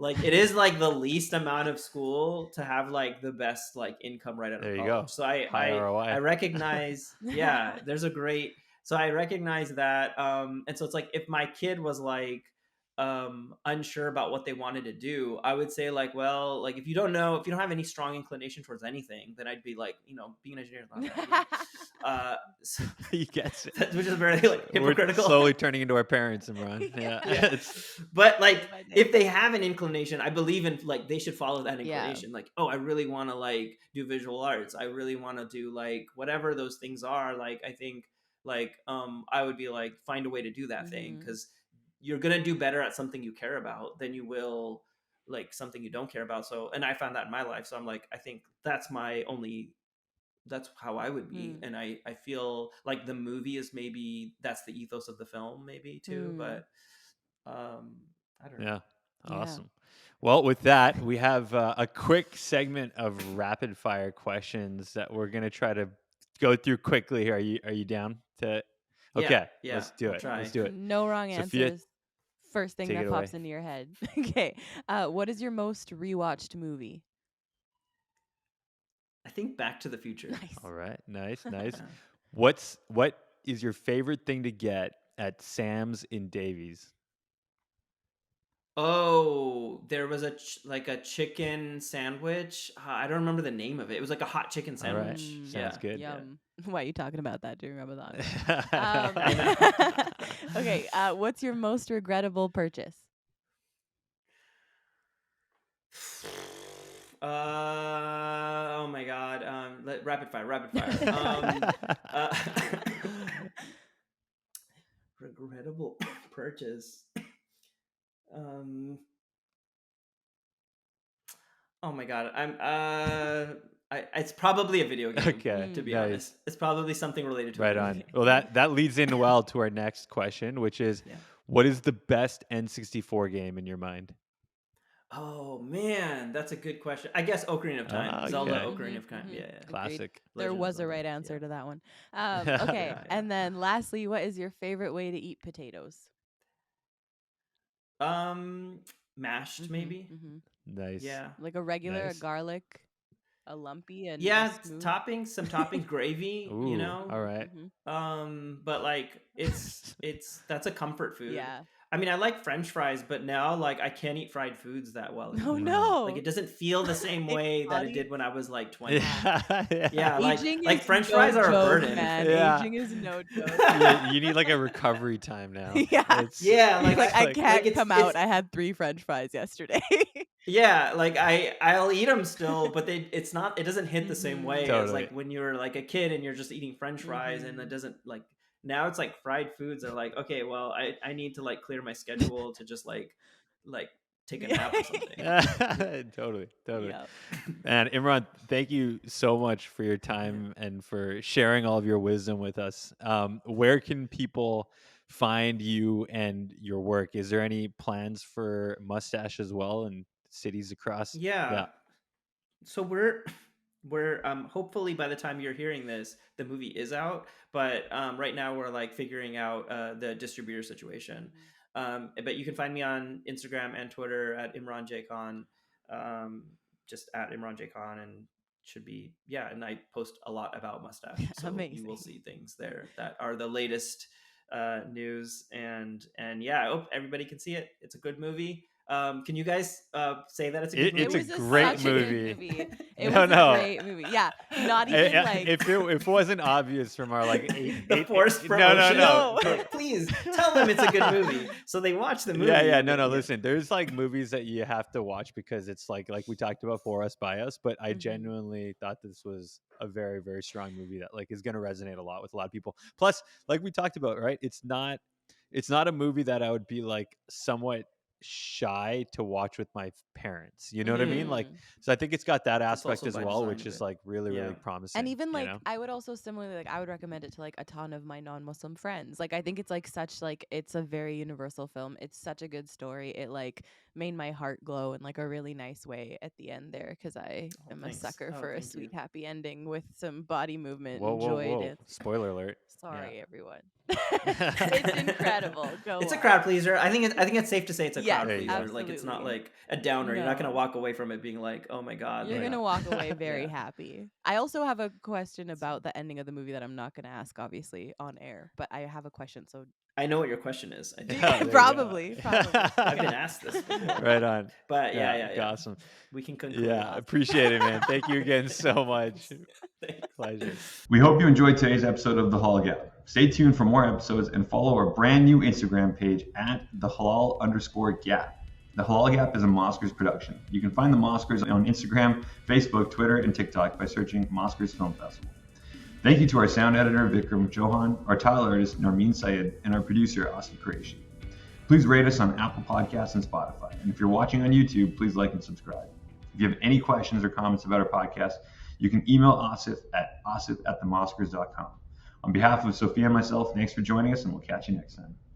like it is like the least amount of school to have like the best like income right out of There you college. go. So High ROI. I recognize, yeah, there's a great, so I recognize that. And so it's like if my kid was like unsure about what they wanted to do, I would say like, well, like if you don't have any strong inclination towards anything, then I'd be like, being an engineer is not that easy. So, He gets it. which is very like hypocritical. We're slowly turning into our parents, Imran. Yeah. Yeah. But like if they have an inclination, I believe in like they should follow that inclination. Like, oh, I really want to like do visual arts, I really want to do like whatever those things are. Like I think like I would be like find a way to do that thing, because you're gonna do better at something you care about than you will like something you don't care about. So, and I found that in my life, so I'm like, I think that's how I would be. And I feel like the movie is maybe that's the ethos of the film maybe too. But I don't know. Yeah. Awesome. Well, with that, we have a quick segment of rapid fire questions that we're going to try to go through quickly here. Are you down to? Okay, Yeah, let's do I'll it. try. Let's do it. No wrong Sophia, answers. First thing take that it pops away. into your head. Okay. What is your most rewatched movie? I think Back to the Future. Nice. All right. Nice. Yeah. What is your favorite thing to get at Sam's in Davies? Oh, there was like a chicken sandwich. I don't remember the name of it. It was like a hot chicken All right. sandwich. Sounds good. Yum. Why are you talking about that during Ramadan? I Okay. What's your most regrettable purchase? Oh my god. Rapid fire. Regrettable purchase. Oh my god. It's probably a video game. Okay, To be nice. honest, it's probably something related to Right a on. movie. Well, that leads in well to our next question, which is, what is the best N64 game in your mind? Oh man, that's a good question. I guess Ocarina of Time, Zelda Okay. Ocarina of Time. Yeah. Classic. There Legend of was a Zelda. right answer Yeah. to that one. Okay. Yeah. And then lastly, what is your favorite way to eat potatoes? Mashed maybe. Nice. Yeah. Like a regular, Nice. a garlic, a lumpy, and Yeah, smooth? some toppings, gravy, Ooh, you know. all right. But like it's that's a comfort food. Yeah. I mean, I like French fries, but now like I can't eat fried foods that well Oh anymore. no! Like it doesn't feel the same way that it did when I was like 20. Yeah. Yeah, Aging like is French no fries are a joke, burden. man. Yeah. Aging is no joke. You need like a recovery time now. Yeah. It's- Yeah, Like, I like- can't it's- come it's- out. I had 3 French fries yesterday. Yeah, like I'll eat them still, but it doesn't hit the same way as Totally. like when you're like a kid and you're just eating French fries, and it doesn't like, now it's like fried foods are like, okay, well I need to like clear my schedule to just like take a nap or something. Totally. Yep. And Imran, thank you so much for your time and for sharing all of your wisdom with us. Where can people find you and your work. Is there any plans for Mustache as well and cities across? Yeah. So we're hopefully by the time you're hearing this, the movie is out. But right now we're like figuring out the distributor situation. But you can find me on Instagram and Twitter at Imran J Khan, just at Imran J Khan, and should be and I post a lot about Mustache, so Amazing. you will see things there that are the latest news, and I hope everybody can see it. It's a good movie. Can you guys say that it's a good movie? It's It was a great such a good movie. movie. It No, was no. a great movie. Yeah, not even like If it wasn't obvious from our like the forced no, promotion. no. Like, please tell them it's a good movie, so they watch the movie. Yeah. and No. then- Listen, there's like movies that you have to watch because it's like we talked about For Us By Us, but I Mhm. genuinely thought this was a very, very strong movie that like is going to resonate a lot with a lot of people. Plus, like we talked about, right? It's not a movie that I would be like somewhat shy to watch with my parents. You know what I mean? Like, Mhm. so I think it's got that That's aspect also as by well, design which of is it. like really, really Yeah. promising. And even you like know? I would also similarly like I would recommend it to like a ton of my non-Muslim friends. Like I think it's like such like it's a very universal film. It's such a good story. It like made my heart glow in like a really nice way at the end there because I Oh, am thanks. a sucker Oh, for a thank sweet you. happy ending with some body movement Whoa, and whoa, joy whoa! dance. Spoiler alert. Sorry, everyone. It's incredible. Go It's a watch. crowd pleaser. I think it's safe to say it's a Yes, crowd There you pleaser. go. Like it's not absolutely. like a downer. You're not gonna No. walk away from it being like, oh my god. You're like- gonna walk away very Yeah. happy. I also have a question about the ending of the movie that I'm not gonna ask, obviously, on air. But I have a question. So I know what your question is. I think. There you go. probably. I've been asked this before. Right on. But yeah. Awesome. We can conclude. Yeah, appreciate it, man. Thank you again so much. Thanks. Pleasure. We hope you enjoyed today's episode of The Halal Gap. Stay tuned for more episodes and follow our brand new Instagram page at the halal_gap. The Halal Gap is a Mosquers production. You can find the Mosquers on Instagram, Facebook, Twitter, and TikTok by searching Mosquers Film Festival. Thank you to our sound editor, Vikram, Chouhan, our title artist, Narmeen, Saiyed, and our producer, Asif, Quraishi. Please rate us on Apple Podcasts and Spotify. And if you're watching on YouTube, please like and subscribe. If you have any questions or comments about our podcast, you can email Asif at asif@themosquers.com. On behalf of Sophia and myself, thanks for joining us, and we'll catch you next time.